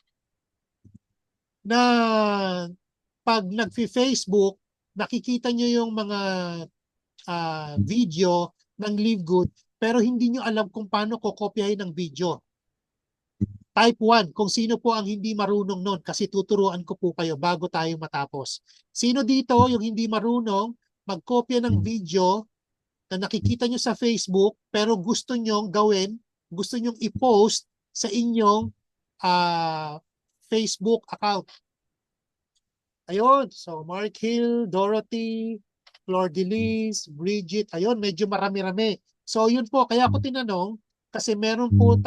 na pag nag-Facebook, nakikita nyo yung mga video ng Live Good, pero hindi nyo alam kung paano kokopyahin ng video? Type 1, kung sino po ang hindi marunong nun, kasi tuturuan ko po kayo bago tayo matapos. Sino dito yung hindi marunong magkopya ng video na nakikita nyo sa Facebook, pero gusto nyong gawin, gusto nyong i-post sa inyong Facebook account? Ayun, so Mark Hill, Dorothy, Flor Delis, Bridget, ayun, medyo marami-rami. So yun po, kaya ako tinanong, kasi meron po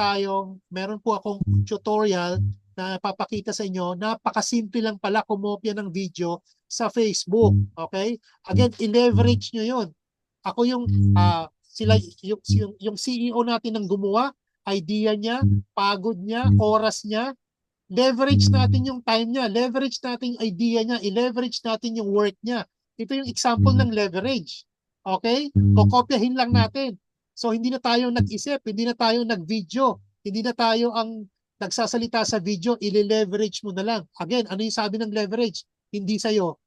akong tutorial na papakita sa inyo. Napakasimple lang pala kumopya ng video sa Facebook. Okay? Again, i-leverage nyo yun. Ako yung, yung CEO natin ng gumawa, idea niya, pagod niya, oras niya, leverage natin yung time niya, leverage natin yung idea niya, i-leverage natin yung work niya. Ito yung example ng leverage. Okay? Kokopyahin lang natin. So, hindi na tayo nag-isip, hindi na tayo nag-video, hindi na tayo ang nagsasalita sa video, i-leverage mo na lang. Again, ano yung sabi ng leverage? Hindi sa'yo.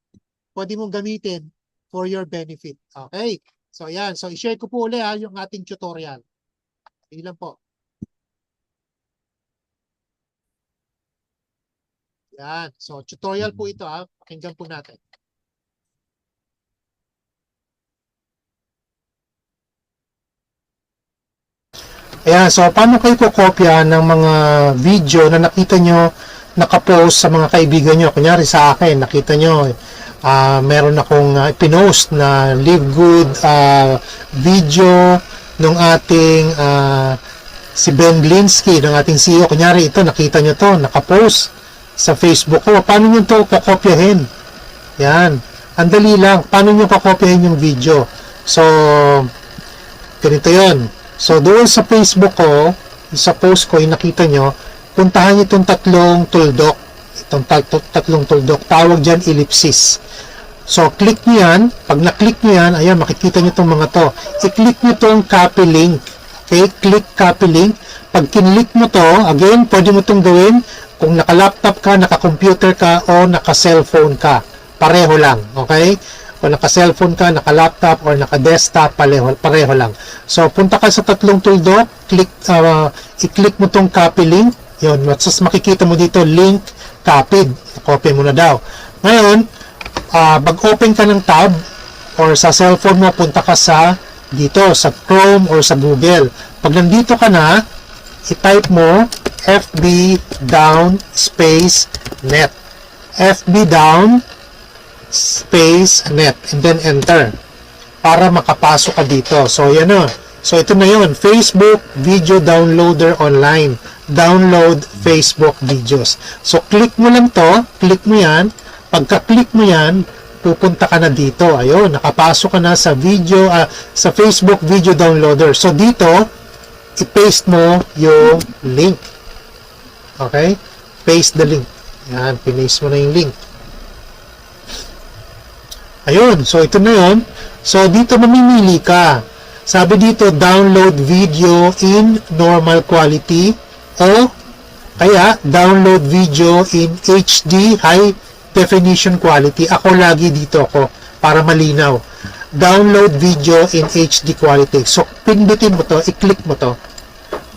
Pwede mong gamitin for your benefit. Okay? So, yan. So, i-share ko po ulit yung ating tutorial. Hindi lang po. Yan. So, tutorial po ito Pakinggan po natin. Ayan, so paano kayo kukopya ng mga video na nakita nyo nakapost sa mga kaibigan nyo? Kunyari sa akin, nakita nyo, meron akong pinost na Live Good video ng ating si Ben Blinsky, ng ating CEO. Kunyari ito, nakita nyo to, nakapost sa Facebook ko. Paano nyo to kukopyahin? Yan. Ang dali lang. Paano nyo kukopyahin yung video? So, ganito yon. So, doon sa Facebook ko, sa post ko, yung nakita nyo, puntahan nyo itong tatlong tuldok. Itong tatlong tuldok. Tawag dyan, ellipsis. So, click nyo yan. Pag na-click nyo yan, ayan, makikita nyo itong mga to. I-click nyo itong copy link. Okay? Click copy link. Pag kinlik mo to, again, pwede mo itong gawin kung naka-laptop ka, naka-computer ka, o naka-cellphone ka. Pareho lang. Okay? Kung naka-cellphone ka, naka-laptop, or naka-desktop, pareho lang. So, punta ka sa tatlong tuldok, i-click mo tong copy link, yun, mas makikita mo dito, link copied. Copy mo na daw. Ngayon, mag-open ka ng tab, or sa cellphone mo, punta ka sa dito, sa Chrome, or sa Google. Pag nandito ka na, i-type mo, FB down space net. FB down space net, and then enter para makapasok ka dito. So yan o. So ito na yun, Facebook Video Downloader Online. Download Facebook videos. So click mo lang to, click mo yan. Pagka-click mo yan, pupunta ka na dito. Ayun, nakapasok ka na sa video, sa Facebook Video Downloader. So dito, i-paste mo yung link. Okay? Paste the link. Yan, pinaste mo na yung link. Ayun, so ito na yun. So dito mamimili ka. Sabi dito, download video in normal quality o kaya download video in HD high definition quality. Ako lagi dito ako para malinaw. Download video in HD quality. So pindutin mo to, i-click mo to.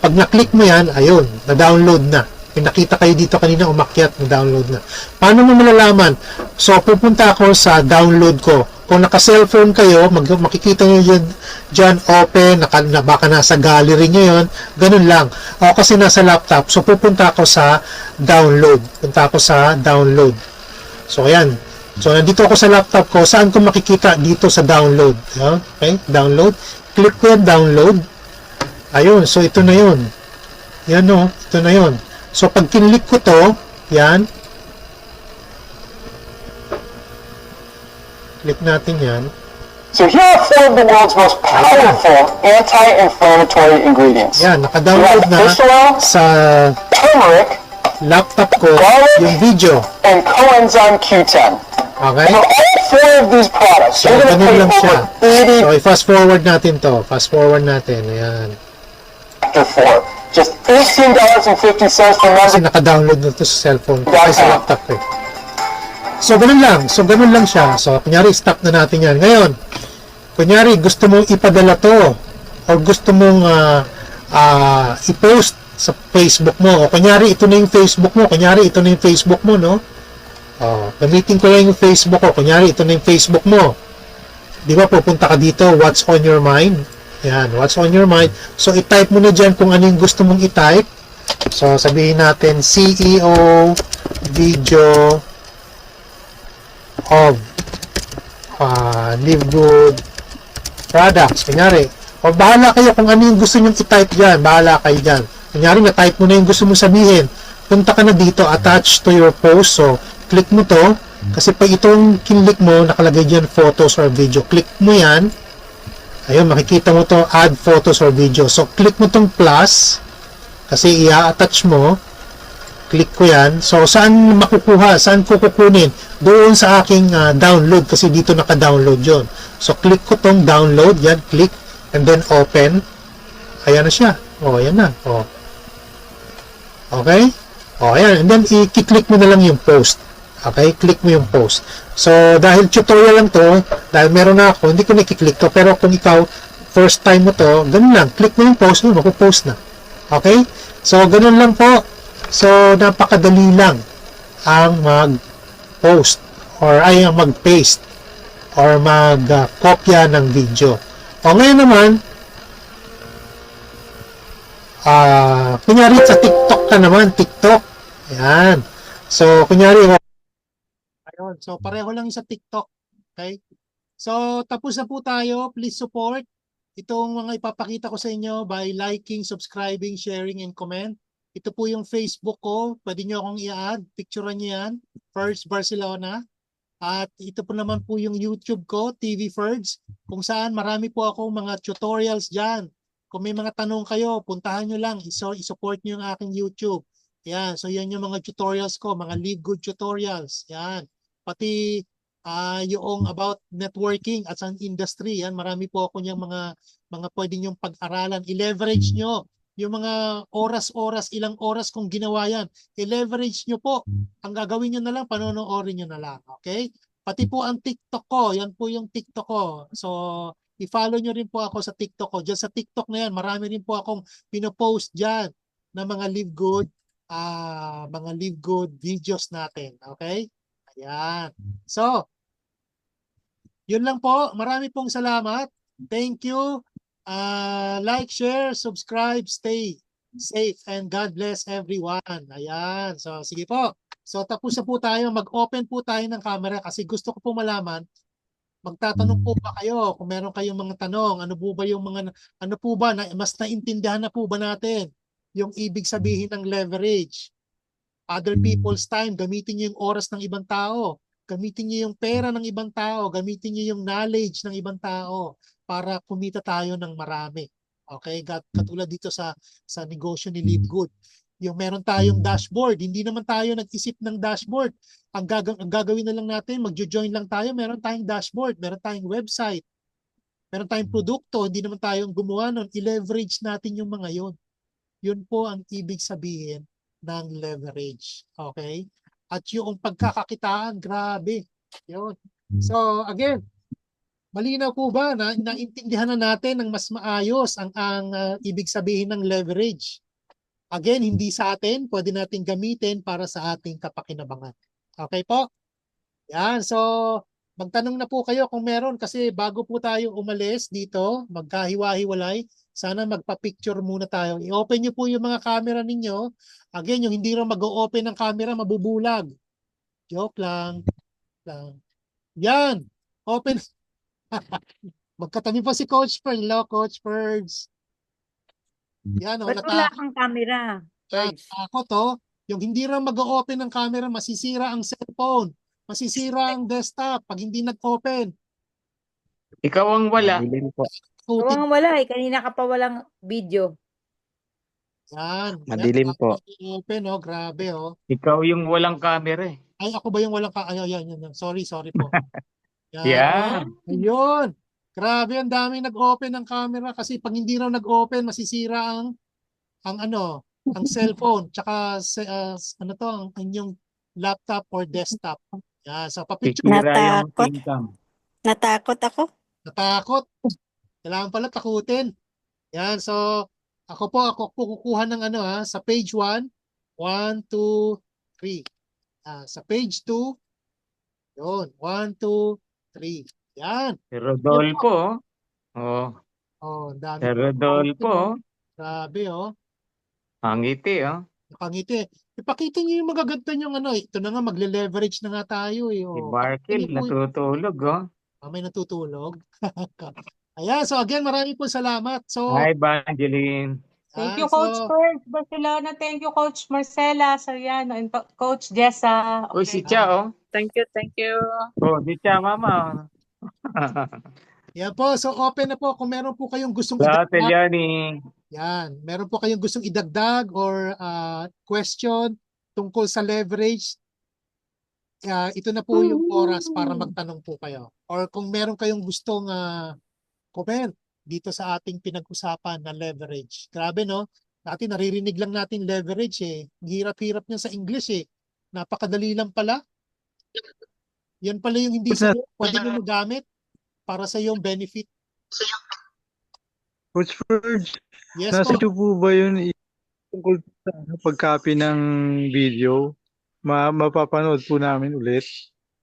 Pag na-click mo yan, ayun, na-download na. Pinakita kayo dito kanina, umakyat, na-download na. Paano mo malalaman? So, pupunta ako sa download ko. Kung naka-cellphone kayo, makikita nyo dyan, open, baka nasa gallery nyo yun, ganun lang. Ako kasi nasa laptop, so pupunta ako sa download. Punta ako sa download. So, ayan. So, nandito ako sa laptop ko. Saan ko makikita? Dito sa download. Okay? Download. Click ko yan, download. Ayun. So, ito na yun. Yan o. Ito na yun. So, pag kinlik ko to, yan. Click natin yan. So here are four of the world's most powerful anti-inflammatory ingredients. Yan. Naka-download na Fish oil, sa turmeric, laptop ko yung video. and coenzyme Q10. Okay? So all four of these products, So, you're going to ganun pay lang siya. over 80 So, i-fast forward natin to. Fast forward natin. Ayan. for just $18.50 for Kasi members. naka-download na to sa cellphone ko. Ay, sa laptop ko. So, ganun lang. So, ganun lang siya. So, kunyari, stop na natin yan. Ngayon, kunyari, gusto mong ipadala to o gusto mong i-post sa Facebook mo. O kunyari, ito na yung Facebook mo. Kunyari, ito na yung Facebook mo, no? O, gamitin ko lang yung Facebook ko. Kunyari, ito na yung Facebook mo. Di ba, pupunta ka dito, what's on your mind? Yan, what's on your mind. So, i-type mo na dyan kung ano yung gusto mong i-type. So, sabihin natin, CEO video of Live Good products. Kunyari, o bahala kayo kung ano yung gusto nyo i-type dyan. Bahala kayo dyan. Kunyari, na-type mo na yung gusto mong sabihin. Punta ka na dito, attach to your post. So, click mo to. Kasi pag itong kinlik mo, nakalagay dyan photos or video. Click mo yan. Ayun, makikita mo to, add photos or video. So, click mo tong plus. Kasi i-attach mo. Click ko yan. So, saan makukuha? Saan ko kukunin? Doon sa aking download. Kasi dito naka-download yon. So, click ko tong download. Yan, click. And then, open. Ayan na siya. O, ayan na. O. Okay? O, ayan. And then, i-click mo na lang yung post. Okay? Click mo yung post. So, dahil tutorial lang to, dahil meron na ako, hindi ko na-click to. Pero kung ikaw, first time mo to, ganun lang. Click mo yung post mo, makupost na. Okay? So, ganun lang po. So, napakadali lang ang mag-post or ay ang mag-paste or mag-kopya ng video. O ngayon naman, kunyari sa TikTok ka naman, TikTok. Ayan. So, kunyari, ayun. So, pareho lang sa TikTok. Okay? So, tapos na po tayo. Please support itong mga ipapakita ko sa inyo by liking, subscribing, sharing, and comment. Ito po yung Facebook ko. Pwede nyo akong i-add. Picturean nyo yan. Ferds Barcelona. At ito po naman po yung YouTube ko, TV Ferds, kung saan marami po akong mga tutorials dyan. Kung may mga tanong kayo, puntahan nyo lang. I-support nyo yung aking YouTube. Yan. So, yan yung mga tutorials ko. Mga Live Good tutorials. Yan. Pati yung about networking at sa industry. Yan. Marami po ako niyang mga pwede nyong pag-aralan. I-leverage nyo yung mga oras-oras, ilang oras kung ginawa yan. I-leverage nyo po. Ang gagawin nyo na lang, panonoorin nyo na lang. Okay? Pati po ang TikTok ko. Yan po yung TikTok ko. So, i-follow nyo rin po ako sa TikTok ko. Diyan sa TikTok na yan, marami rin po akong pinopost dyan na mga live good videos natin. Okay? Ayan. So, yun lang po. Marami pong salamat. Thank you. Like, share, subscribe, stay safe, and God bless everyone. Ayan. So, sige po. So, tapos na po tayo. Mag-open po tayo ng camera kasi gusto ko po malaman, magtatanong po ba kayo kung meron kayong mga tanong, ano po ba yung mga, ano po ba, mas naintindihan na po ba natin yung ibig sabihin ng leverage? Other people's time, gamitin niyo yung oras ng ibang tao, gamitin niyo yung pera ng ibang tao, gamitin niyo yung knowledge ng ibang tao para kumita tayo ng marami. Okay? Katulad dito sa negosyo ni Live Good. Yung meron tayong dashboard, hindi naman tayo nag-isip ng dashboard. Ang gagawin na lang natin, magjo-join lang tayo, meron tayong dashboard, meron tayong website, meron tayong produkto, hindi naman tayong gumawa nun. I-leverage natin yung mga yun. Yun po ang ibig sabihin ng leverage. Okay? At yung pagkakakitaan, grabe. Yun. So, again, malinaw po ba na naintindihan na natin ng mas maayos ang ibig sabihin ng leverage? Again, hindi sa atin, pwede natin gamitin para sa ating kapakinabangan. Okay po? Yan. So, Magtanong na po kayo kung meron kasi bago po tayo umalis dito, magkahiwa-hiwalay, sana magpa-picture muna tayo. I-open niyo po yung mga camera ninyo. Again, yung hindi raw mag-o-open ng camera, mabubulag. Joke lang. lang. Yan. Open. Magkatabi pa si Coach Ferg. Hello, Coach Fergs. Yan, Ba't wala kang camera? Ferds? Ako to, yung hindi raw mag-open ng camera, masisira ang cellphone. Masisira ang desktop pag hindi nag-open. Ikaw ang wala. Madilim po. Oo nga wala eh. Kanina ka pa walang video. Yan. Madilim po. Open, oh. Grabe, oh. Ikaw yung walang camera eh. Ay, ako ba yung walang Ay, yan. Sorry po. Yan. Yan. Ayun. Grabe, ang daming nag-open ng camera kasi pag hindi raw nag-open, masisira ang ang cellphone, tsaka ang inyong laptop or desktop. Yan, so papicture. Kikira yung Natakot. income. Natakot ako. Natakot. Kailangan pala takutin. Yan, so ako po kukuha ng sa page 1. 1, 2, 3. Sa page 2, yun, 1, 2, 3. Yan. Si Rodolfo. Oh, Oh, ang dami. si Rodolfo. Grabe, oh. Ang ngiti, oh. Nakangiti. Ipakita niyo yung magaganda yung ito na nga, magle-leverage na nga tayo, eh. Si Oh. Markel, natutulog, oh. May natutulog. Ayan, so again, maraming po salamat. So, Hi, Evangeline. Thank you, so, Coach Ferg Barcelona. Thank you, Coach Marcela Soriano, and Coach Jessa. Uy, si Cha, oh. Thank you, thank you. Oh, si Cha, mama. yan po. So, open na po kung meron po kayong gustong Lahat, idagdag. Eliani. Yan. Meron po kayong gustong idagdag or question tungkol sa leverage. Ito na po yung oras para magtanong po kayo. Or kung meron kayong gustong comment dito sa ating pinag-usapan na leverage. Grabe, no? Dati naririnig lang natin leverage eh. Ang hirap-hirap niya sa English eh. Napakadali lang pala. Yan pala yung hindi sa pwede mo magamit para sa iyong benefit. Coach Ferg, Yes nasa po. po ba yun tungkol sa pag-copy ng video? Mapapanood po namin ulit.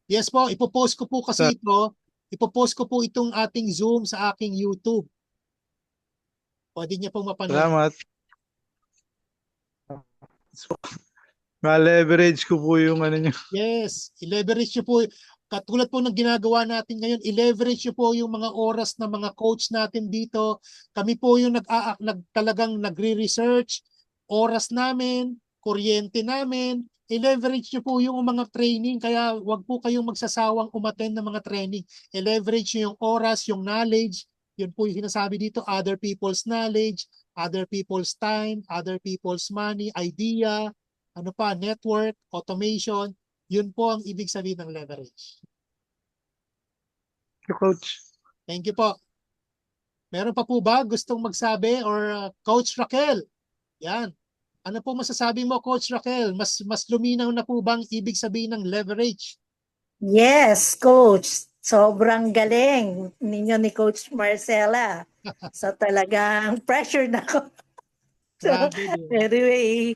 Yes po. Ipopost ko po kasi ito. Ipopost ko po itong ating Zoom sa aking YouTube. Pwede niya pong mapanood. Salamat. So, ma-leverage ko po yung nyo. Yes, i-leverage nyo po. Katulad po ng ginagawa natin ngayon, i-leverage nyo po yung mga oras ng mga coach natin dito. Kami po yung talagang nagre-research, oras namin, kuryente namin. I-leverage nyo po yung mga training, kaya wag po kayong magsasawang umattend ng mga training. I-leverage nyo yung oras, yung knowledge. Yun po yung sinasabi dito, other people's knowledge, other people's time, other people's money, idea, network, automation. Yun po ang ibig sabihin ng leverage. Coach. Thank you po. Meron pa po ba gustong magsabi or Coach Raquel? Yan. Ano po masasabi mo, Coach Raquel? Mas luminaw na po bang ibig sabihin ng leverage? Yes, Coach. Sobrang galing ninyo ni Coach Marcela. So talagang pressure na ako. So, anyway,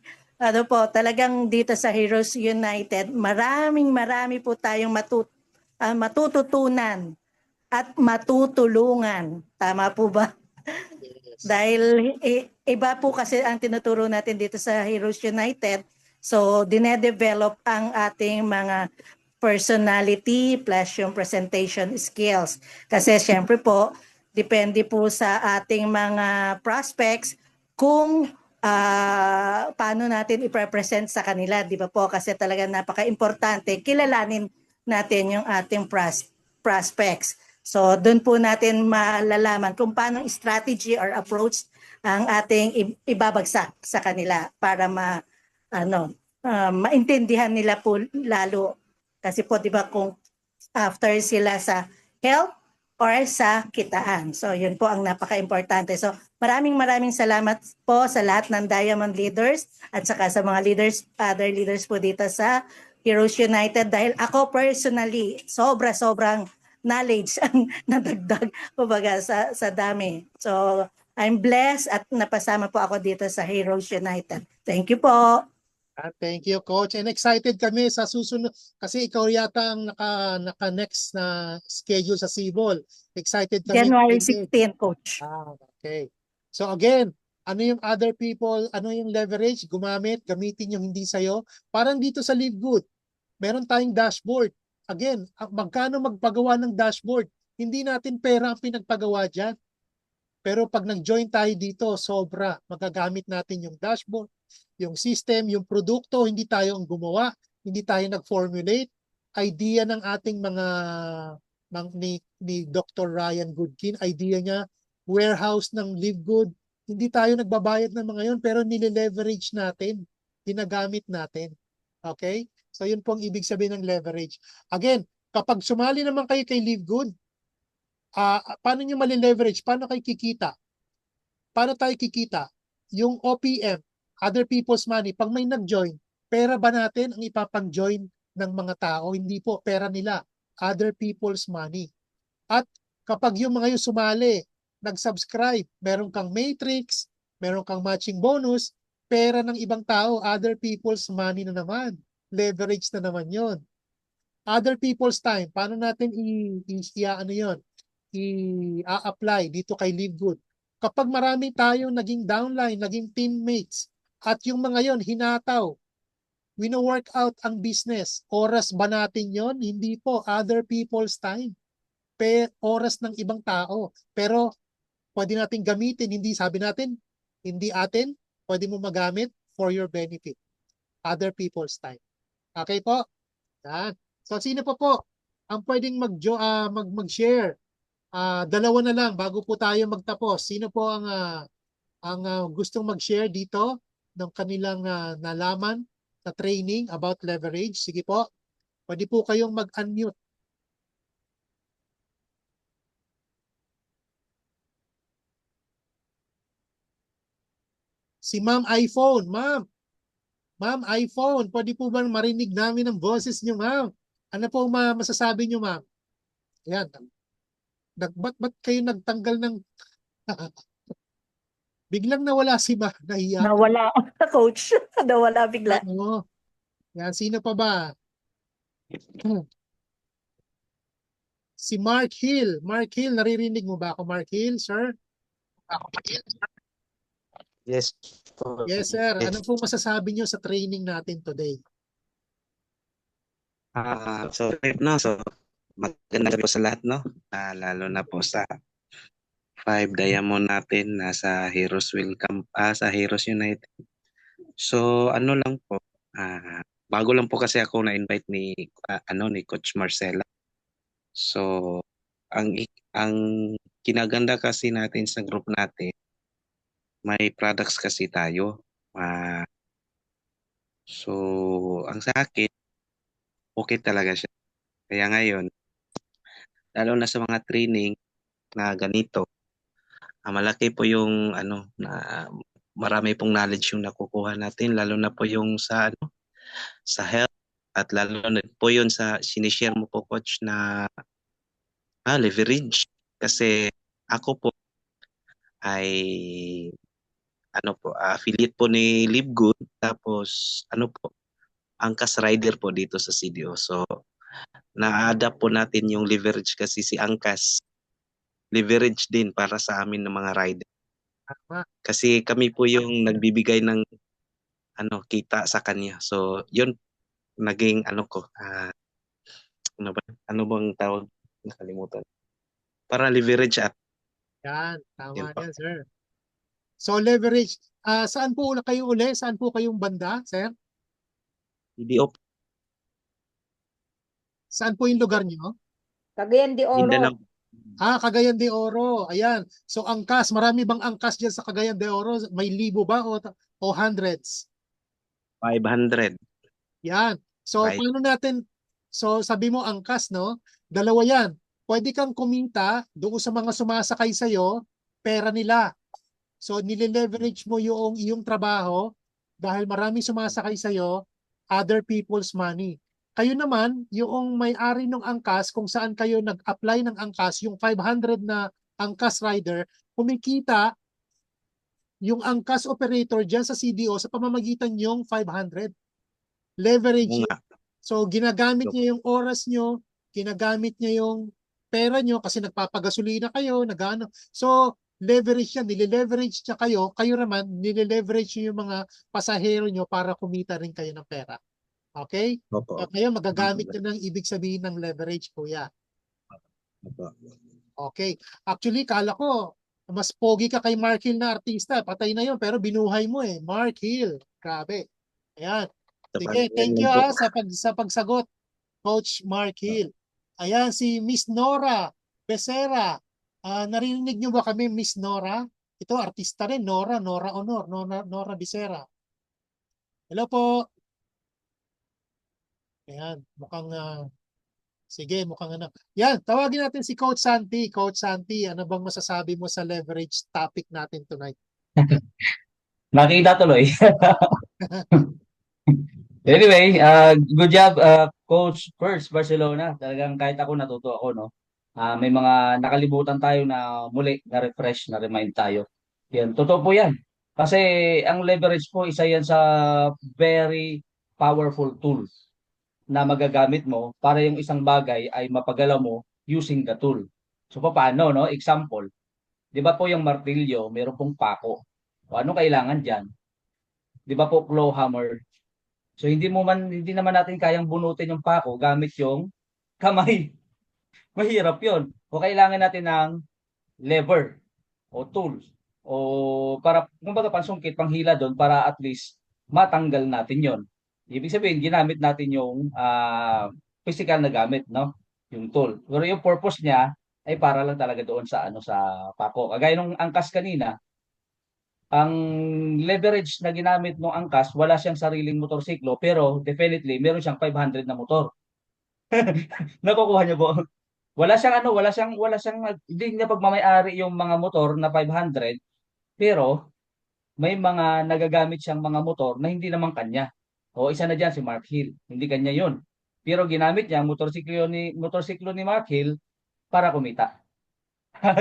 talagang dito sa Heroes United, marami po tayong matututunan at matutulungan. Tama po ba? Yes. Dahil iba po kasi ang tinuturo natin dito sa Heroes United. So, dinedevelop ang ating mga personality plus yung presentation skills. Kasi syempre po, depende po sa ating mga prospects kung paano natin i-present sa kanila, di ba po? Kasi talaga napaka-importante, kilalanin natin yung ating prospects. So, doon po natin malalaman kung paano strategy or approach ang ating ibabagsak sa kanila para maintindihan nila po lalo. Kasi po, di ba, kung after sila sa health or sa kitaan. So, yun po ang napaka-importante. So, maraming salamat po sa lahat ng Diamond Leaders at saka sa mga other leaders po dito sa Heroes United. Dahil ako personally, sobrang knowledge ang nadagdag sa dami. So, I'm blessed at napasama po ako dito sa Heroes United. Thank you po. Thank you, Coach. And excited kami sa susunod kasi ikaw yata ang naka-next na schedule sa Cebol. Excited kami. January Excited. 16, Coach. Okay. So again, ano yung other people, ano yung leverage? Gamitin yung hindi sa'yo. Parang dito sa Live Good, meron tayong dashboard. Again, magkano magpagawa ng dashboard? Hindi natin pera ang pinagpagawa dyan. Pero pag nag-join tayo dito, sobra. Magagamit natin yung dashboard, yung system, yung produkto, hindi tayo ang gumawa, hindi tayo nag-formulate. Idea ng ating ni Dr. Ryan Goodkin, idea niya, warehouse ng Live Good. Hindi tayo nagbabayad ng mga yun, pero nile-leverage natin, ginagamit natin. Okay? So yun pong ibig sabihin ng leverage. Again, kapag sumali naman kayo kay Live Good, paano nyo mali-leverage? Paano kayo kikita? Paano tayo kikita? Yung OPM, other people's money, pag may nag-join, pera ba natin ang ipapang-join ng mga tao? Hindi po, pera nila. Other people's money. At kapag yung mga yung sumali, nag-subscribe, meron kang matrix, meron kang matching bonus, pera ng ibang tao, other people's money na naman. Leverage na naman yon. Other people's time, paano natin ano yon? I-apply dito kay Live Good. Kapag marami tayong naging downline, naging teammates, at yung mga yon hinataw, wino-work out ang business, oras ba natin yon? Hindi po, other people's time. Oras ng ibang tao. Pero pwede natin gamitin, hindi sabi natin, hindi atin, pwede mo magamit for your benefit. Other people's time. Okay po? Yan. So sino pa po ang pwedeng mag-share? Dalawa na lang bago po tayo magtapos. Sino po ang gustong mag-share dito ng kanilang nalaman na training about leverage? Sige po. Pwede po kayong mag-unmute. Si Ma'am iPhone, Ma'am. Ma'am iPhone, pwede po ba marinig namin ang boses niyo, Ma'am? Ano po masasabi niyo, Ma'am? Yan. Ba't kayo nagtanggal ng... Biglang nawala si Ma'am. Nahiya. Nawala, Coach. Nawala bigla. Oo. Yan, sino pa ba? Si Mark Hill. Mark Hill, naririnig mo ba ako, Mark Hill, sir? Yes. Yes, sir. Ano po masasabi niyo sa training natin today? So maganda po sa lahat, no? Lalo na po sa 5 Diamond natin nasa Heroes sa Heroes United. So ano lang po, bago lang po kasi ako na-invite ni Coach Marcela. So ang kinaganda kasi natin sa group natin, may products kasi tayo. So ang sa akin, okay talaga siya. Kaya ngayon, lalo na sa mga training na ganito, malaki po yung na marami pong knowledge yung nakukuha natin, lalo na po yung sa sa health, at lalo na po yun sa sinishare mo po, Coach, na leverage. Kasi ako po ay affiliate po ni Live Good, tapos Angkas rider po dito sa CDO. So na-adapt po natin yung leverage kasi si Angkas leverage din para sa amin ng mga rider. Kasi kami po yung nagbibigay ng kita sa kanya. So yun naging ano bang tawag, nakalimutan. Para leverage at Yan, tama yan, sir. So leverage, saan po kayo uli? Saan po kayong banda, sir? CDO. Saan po yung lugar niyo? Cagayan de Oro. Mindanao. Cagayan de Oro. Ayan. So angkas, marami bang angkas diyan sa Cagayan de Oro? May libo ba o hundreds? 500. Yan. So Right. paano natin, so sabi mo angkas, no? Dalawa yan. Pwede kang kumita doon sa mga sumasakay sa'yo, pera nila. So nile-leverage mo yung iyong trabaho dahil maraming sumasakay sa'yo, other people's money. Kayo naman, yung may-ari ng angkas, kung saan kayo nag-apply ng angkas, yung 500 na angkas rider, kumikita yung angkas operator dyan sa CDO sa pamamagitan yung 500. Leverage Oo yun. nga. So ginagamit niya yung oras nyo, ginagamit niya yung pera nyo kasi nagpapagasolina kayo, nagano. So leverage yan, nilileverage niya kayo, kayo naman nilileverage nyo yung mga pasahero nyo para kumita rin kayo ng pera. Okay? Opo. So ngayon magagamit nyo ng ibig sabihin ng leverage, kuya. Opo. Okay. Actually, kala ko, mas pogi ka kay Mark Hill na artista. Patay na yun, pero binuhay mo eh. Mark Hill. Grabe. Ayan. Sige, thank you sa pagsagot, Coach Mark Hill. Ayan, si Miss Nora Becerra. Narinig niyo ba kami, Miss Nora? Ito, artista rin, Nora Honor, Nora Becerra. Hello po. Ayan, mukhang sige, mukhang ano. Yan, tawagin natin si Coach Santi. Coach Santi, ano bang masasabi mo sa leverage topic natin tonight? Nakita tuloy. Anyway, good job, Coach First Barcelona. Talagang kahit ako natuto ako, no? May mga nakalimutan tayo na muli, na-refresh, na-remind tayo. Yan, totoo po yan. Kasi ang leverage po, isa yan sa very powerful tools na magagamit mo para yung isang bagay ay mapagalaw mo using the tool. So paano, no? Example, 'di ba po yung martilyo, meron pong pako. O ano kailangan diyan? 'Di ba po claw hammer? So hindi naman natin kayang bunutin yung pako gamit yung kamay. Mahirap 'yon. O kailangan natin ng lever o tools o para kumbaga pansungkit, panghila doon para at least matanggal natin 'yon. Ibig sabihin, ginamit natin yung physical na gamit, no? Yung tool. Pero yung purpose niya ay para lang talaga doon sa sa pako. Kagaya nung angkas kanina, ang leverage na ginamit ng angkas, wala siyang sariling motorsiklo, pero definitely meron siyang 500 na motor. Nakukuha niyo po? Wala siyang hindi niya pagmamay-ari yung mga motor na 500, pero may mga nagagamit siyang mga motor na hindi naman kanya. O isa na diyan si Mark Hill, hindi kanya 'yun. Pero ginamit niya motorsiklo ni Mark Hill para kumita.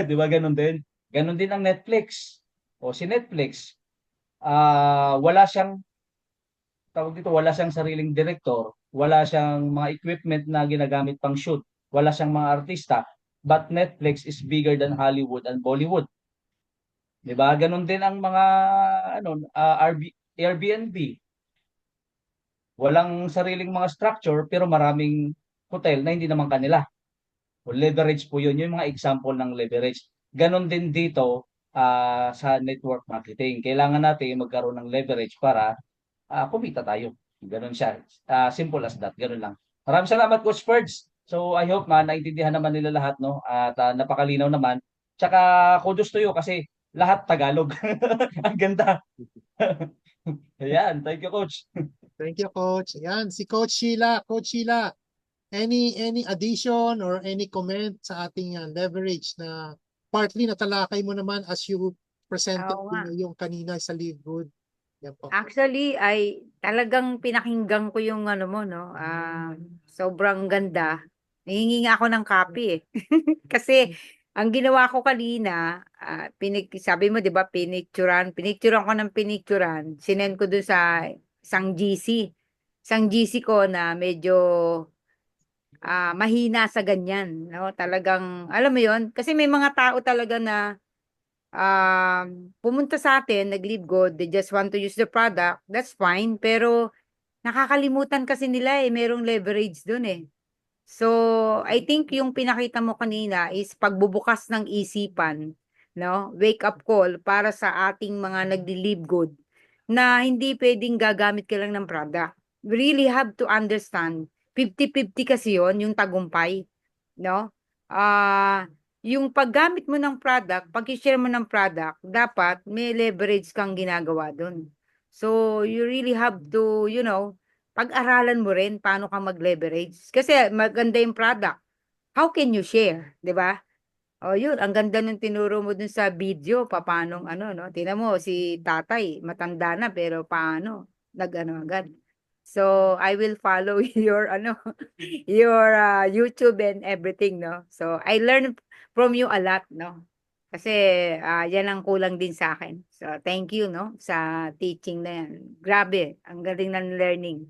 'Di ba ganun din? Ganun din ang Netflix. O si Netflix, wala siyang wala siyang sariling director, wala siyang mga equipment na ginagamit pang shoot, wala siyang mga artista, but Netflix is bigger than Hollywood and Bollywood. 'Di ba? Ganun din ang mga Airbnb. Walang sariling mga structure pero maraming hotel na hindi naman kanila. O leverage po 'yun, yung mga example ng leverage. Ganon din dito sa network marketing. Kailangan natin magkaroon ng leverage para kumita tayo. Ganon siya. Simple as that. Ganon lang. Maraming salamat, Coach Ferds. So I hope naintindihan naman nila lahat, no? At napakalinaw naman. Tsaka kudos to you kasi lahat Tagalog. Ang ganda. Ayan, thank you, Coach. Thank you, Coach. Ayan, si Coach Sheila. Coach Sheila, any addition or any comment sa ating leverage na partly natalakay mo naman as you presented Oo nga. yung kanina sa Live Good. Yan po. Actually, ay talagang pinakinggan ko yung ano mo, no? Sobrang ganda. Nahingi nga ako ng copy eh. Kasi ang ginawa ko kanina, sabi mo, di ba, pinicturan ko ng pinicturan, sinend ko dun sa isang GC. Isang GC ko na medyo mahina sa ganyan, no? Talagang, alam mo yon, kasi may mga tao talaga na pumunta sa atin, nag-live good, they just want to use the product, that's fine, pero nakakalimutan kasi nila merong leverage dun eh. So, I think yung pinakita mo kanina is pagbubukas ng isipan, no? Wake up call para sa ating mga nagli-live good na hindi pwedeng gagamit ka lang ng product. We really have to understand, 50-50 kasi yon yung tagumpay, no? Yung paggamit mo ng product, pag-share mo ng product, dapat may leverage kang ginagawa dun. So, you really have to, pag-aralan mo rin paano ka mag-leverage. Kasi maganda yung product. How can you share? 'Di ba? O yun, ang ganda nung tinuro mo dun sa video, paano, no? Tingnan mo, si tatay, matanda na, pero paano? Agad. So, I will follow your, your YouTube and everything, no? So, I learned from you a lot, no? Kasi yan ang kulang din sa akin. So, thank you, no, sa teaching na yan. Grabe, ang galing ng learning.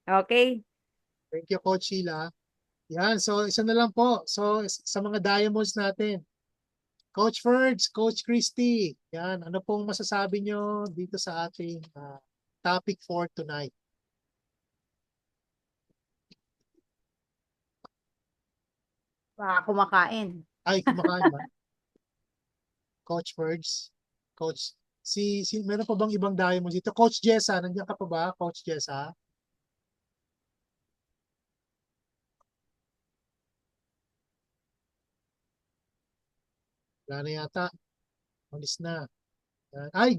Okay? Thank you, Coach Sheila. Yan, so isa na lang po. So sa mga diamonds natin, Coach Ferds, Coach Christy, yan, ano pong masasabi nyo dito sa ating topic for tonight? Baka kumakain. Ay, kumakain ba? Coach Ferds, Coach, meron pa bang ibang diamonds dito? Coach Jessa, nandiyan ka pa ba, Coach Jessa? Wala na yata. Malis na. Yan. Ay,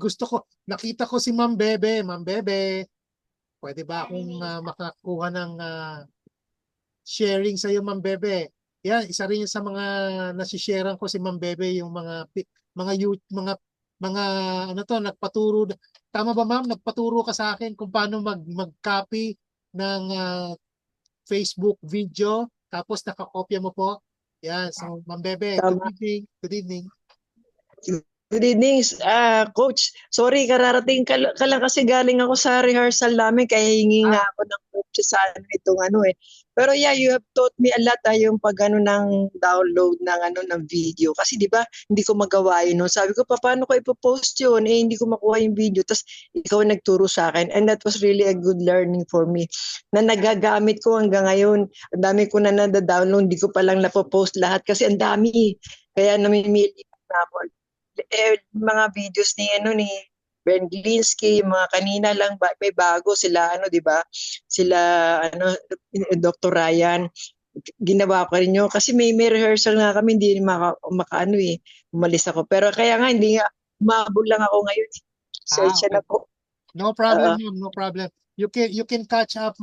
nakita ko si Ma'am Bebe. Ma'am Bebe, pwede ba akong makakuha ng sharing sa iyo, Ma'am Bebe? Yan, isa rin sa mga nasisharean ko si Ma'am Bebe, yung mga ano to, nagpaturo. Tama ba, Ma'am? Nagpaturo ka sa akin kung paano mag-copy ng Facebook video, tapos nakakopya mo po. Yan, so Ma'am Bebe, good evening. Good evening. Good evening, Coach. Sorry, kararating ka lang kasi galing ako sa rehearsal namin kaya hingi nga ako ng coach sa itong Pero yeah, you have taught me a lot yung pag ng download ng video. Kasi di ba, hindi ko magawa yun. No? Sabi ko, paano ko ipopost yun? Hindi ko makuha yung video. Tapos ikaw nagturo sa akin. And that was really a good learning for me. Na nagagamit ko hanggang ngayon. Ang dami ko na nada-download. Hindi ko palang napopost lahat kasi ang dami. Kaya namimili na ako. Mga videos ni Ben Glinsky, mga kanina lang may bago sila di ba? Sila Dr. Ryan. Ginawa ko rin yun kasi may rehearsal nga kami, hindi makaano umalis ako. Pero kaya nga hindi nga umabol lang ako ngayon. Search na po. No problem, ma'am, no problem. You can catch up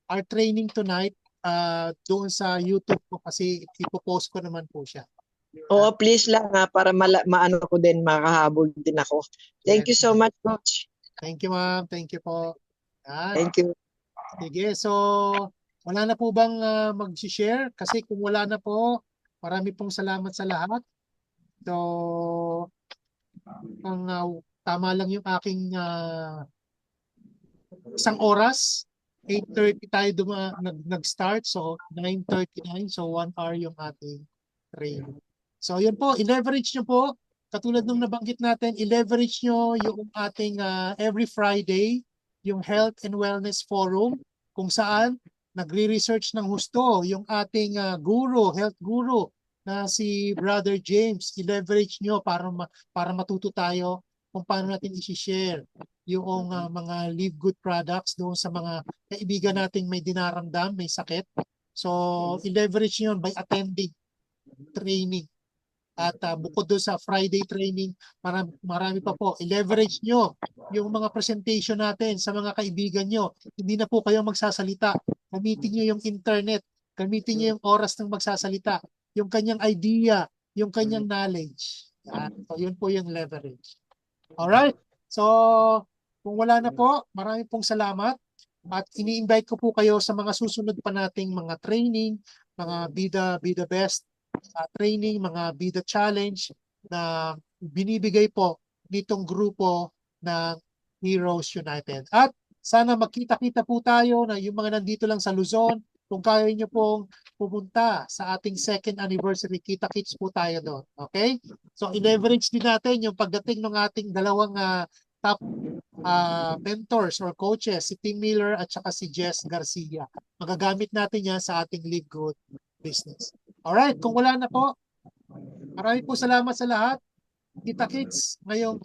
our training tonight doon sa YouTube ko kasi ipopost ko naman po siya. Oo, please lang para maano ko din, makahabol din ako. Thank you so much, Coach. Thank you, ma'am. Thank you po. Yan. Thank you. Sige, so wala na po bang mag-share? Kasi kung wala na po, marami pong salamat sa lahat. So, tama lang yung aking isang oras. 8:30 tayo nag-start. So, 9:39. So, 1 hour yung ating training. So, yun po. I-leverage nyo po. Katulad nung nabanggit natin, i-leverage nyo yung ating every Friday, yung Health and Wellness Forum, kung saan nagre-research ng husto yung ating health guru na si Brother James. I-leverage nyo para matuto tayo kung paano natin i-share yung mga Live Good products doon sa mga kaibigan nating may dinaramdam, may sakit. So, i-leverage nyo by attending training. At bukod doon sa Friday training, marami pa po. I-leverage nyo yung mga presentation natin sa mga kaibigan nyo. Hindi na po kayo magsasalita. Gamitin nyo yung internet. Gamitin nyo yung oras ng magsasalita. Yung kanyang idea, yung kanyang knowledge. Yan. So, yun po yung leverage. Alright? So, kung wala na po, marami pong salamat. At ini-invite ko po kayo sa mga susunod pa nating mga training, mga Be the Best training, mga Be the Challenge na binibigay po nitong grupo ng Heroes United. At sana magkita-kita po tayo na yung mga nandito lang sa Luzon, kung kaya nyo pong pumunta sa ating 2nd anniversary, kita-kits po tayo doon. Okay? So, i-leverage din natin yung pagdating ng ating dalawang top mentors or coaches, si Tim Miller at saka si Jess Garcia. Magagamit natin yan sa ating Live Good business. Alright, kung wala na po, marami po salamat sa lahat. Kita-kits ngayong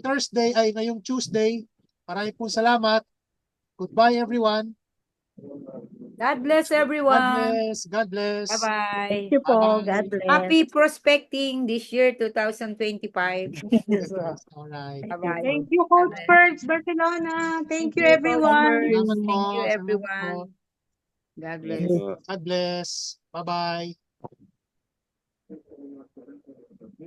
ngayong Tuesday. Marami po salamat. Goodbye everyone. God bless everyone. God bless. God bless. Bye-bye. Thank you po. God bless. Happy prospecting this year, 2025. Alright. Bye-bye. Thank you, Coach Ferds Barcelona. Thank you, everyone. Salamat po. Thank you, Salamat everyone. po. God bless. God bless. Bye-bye.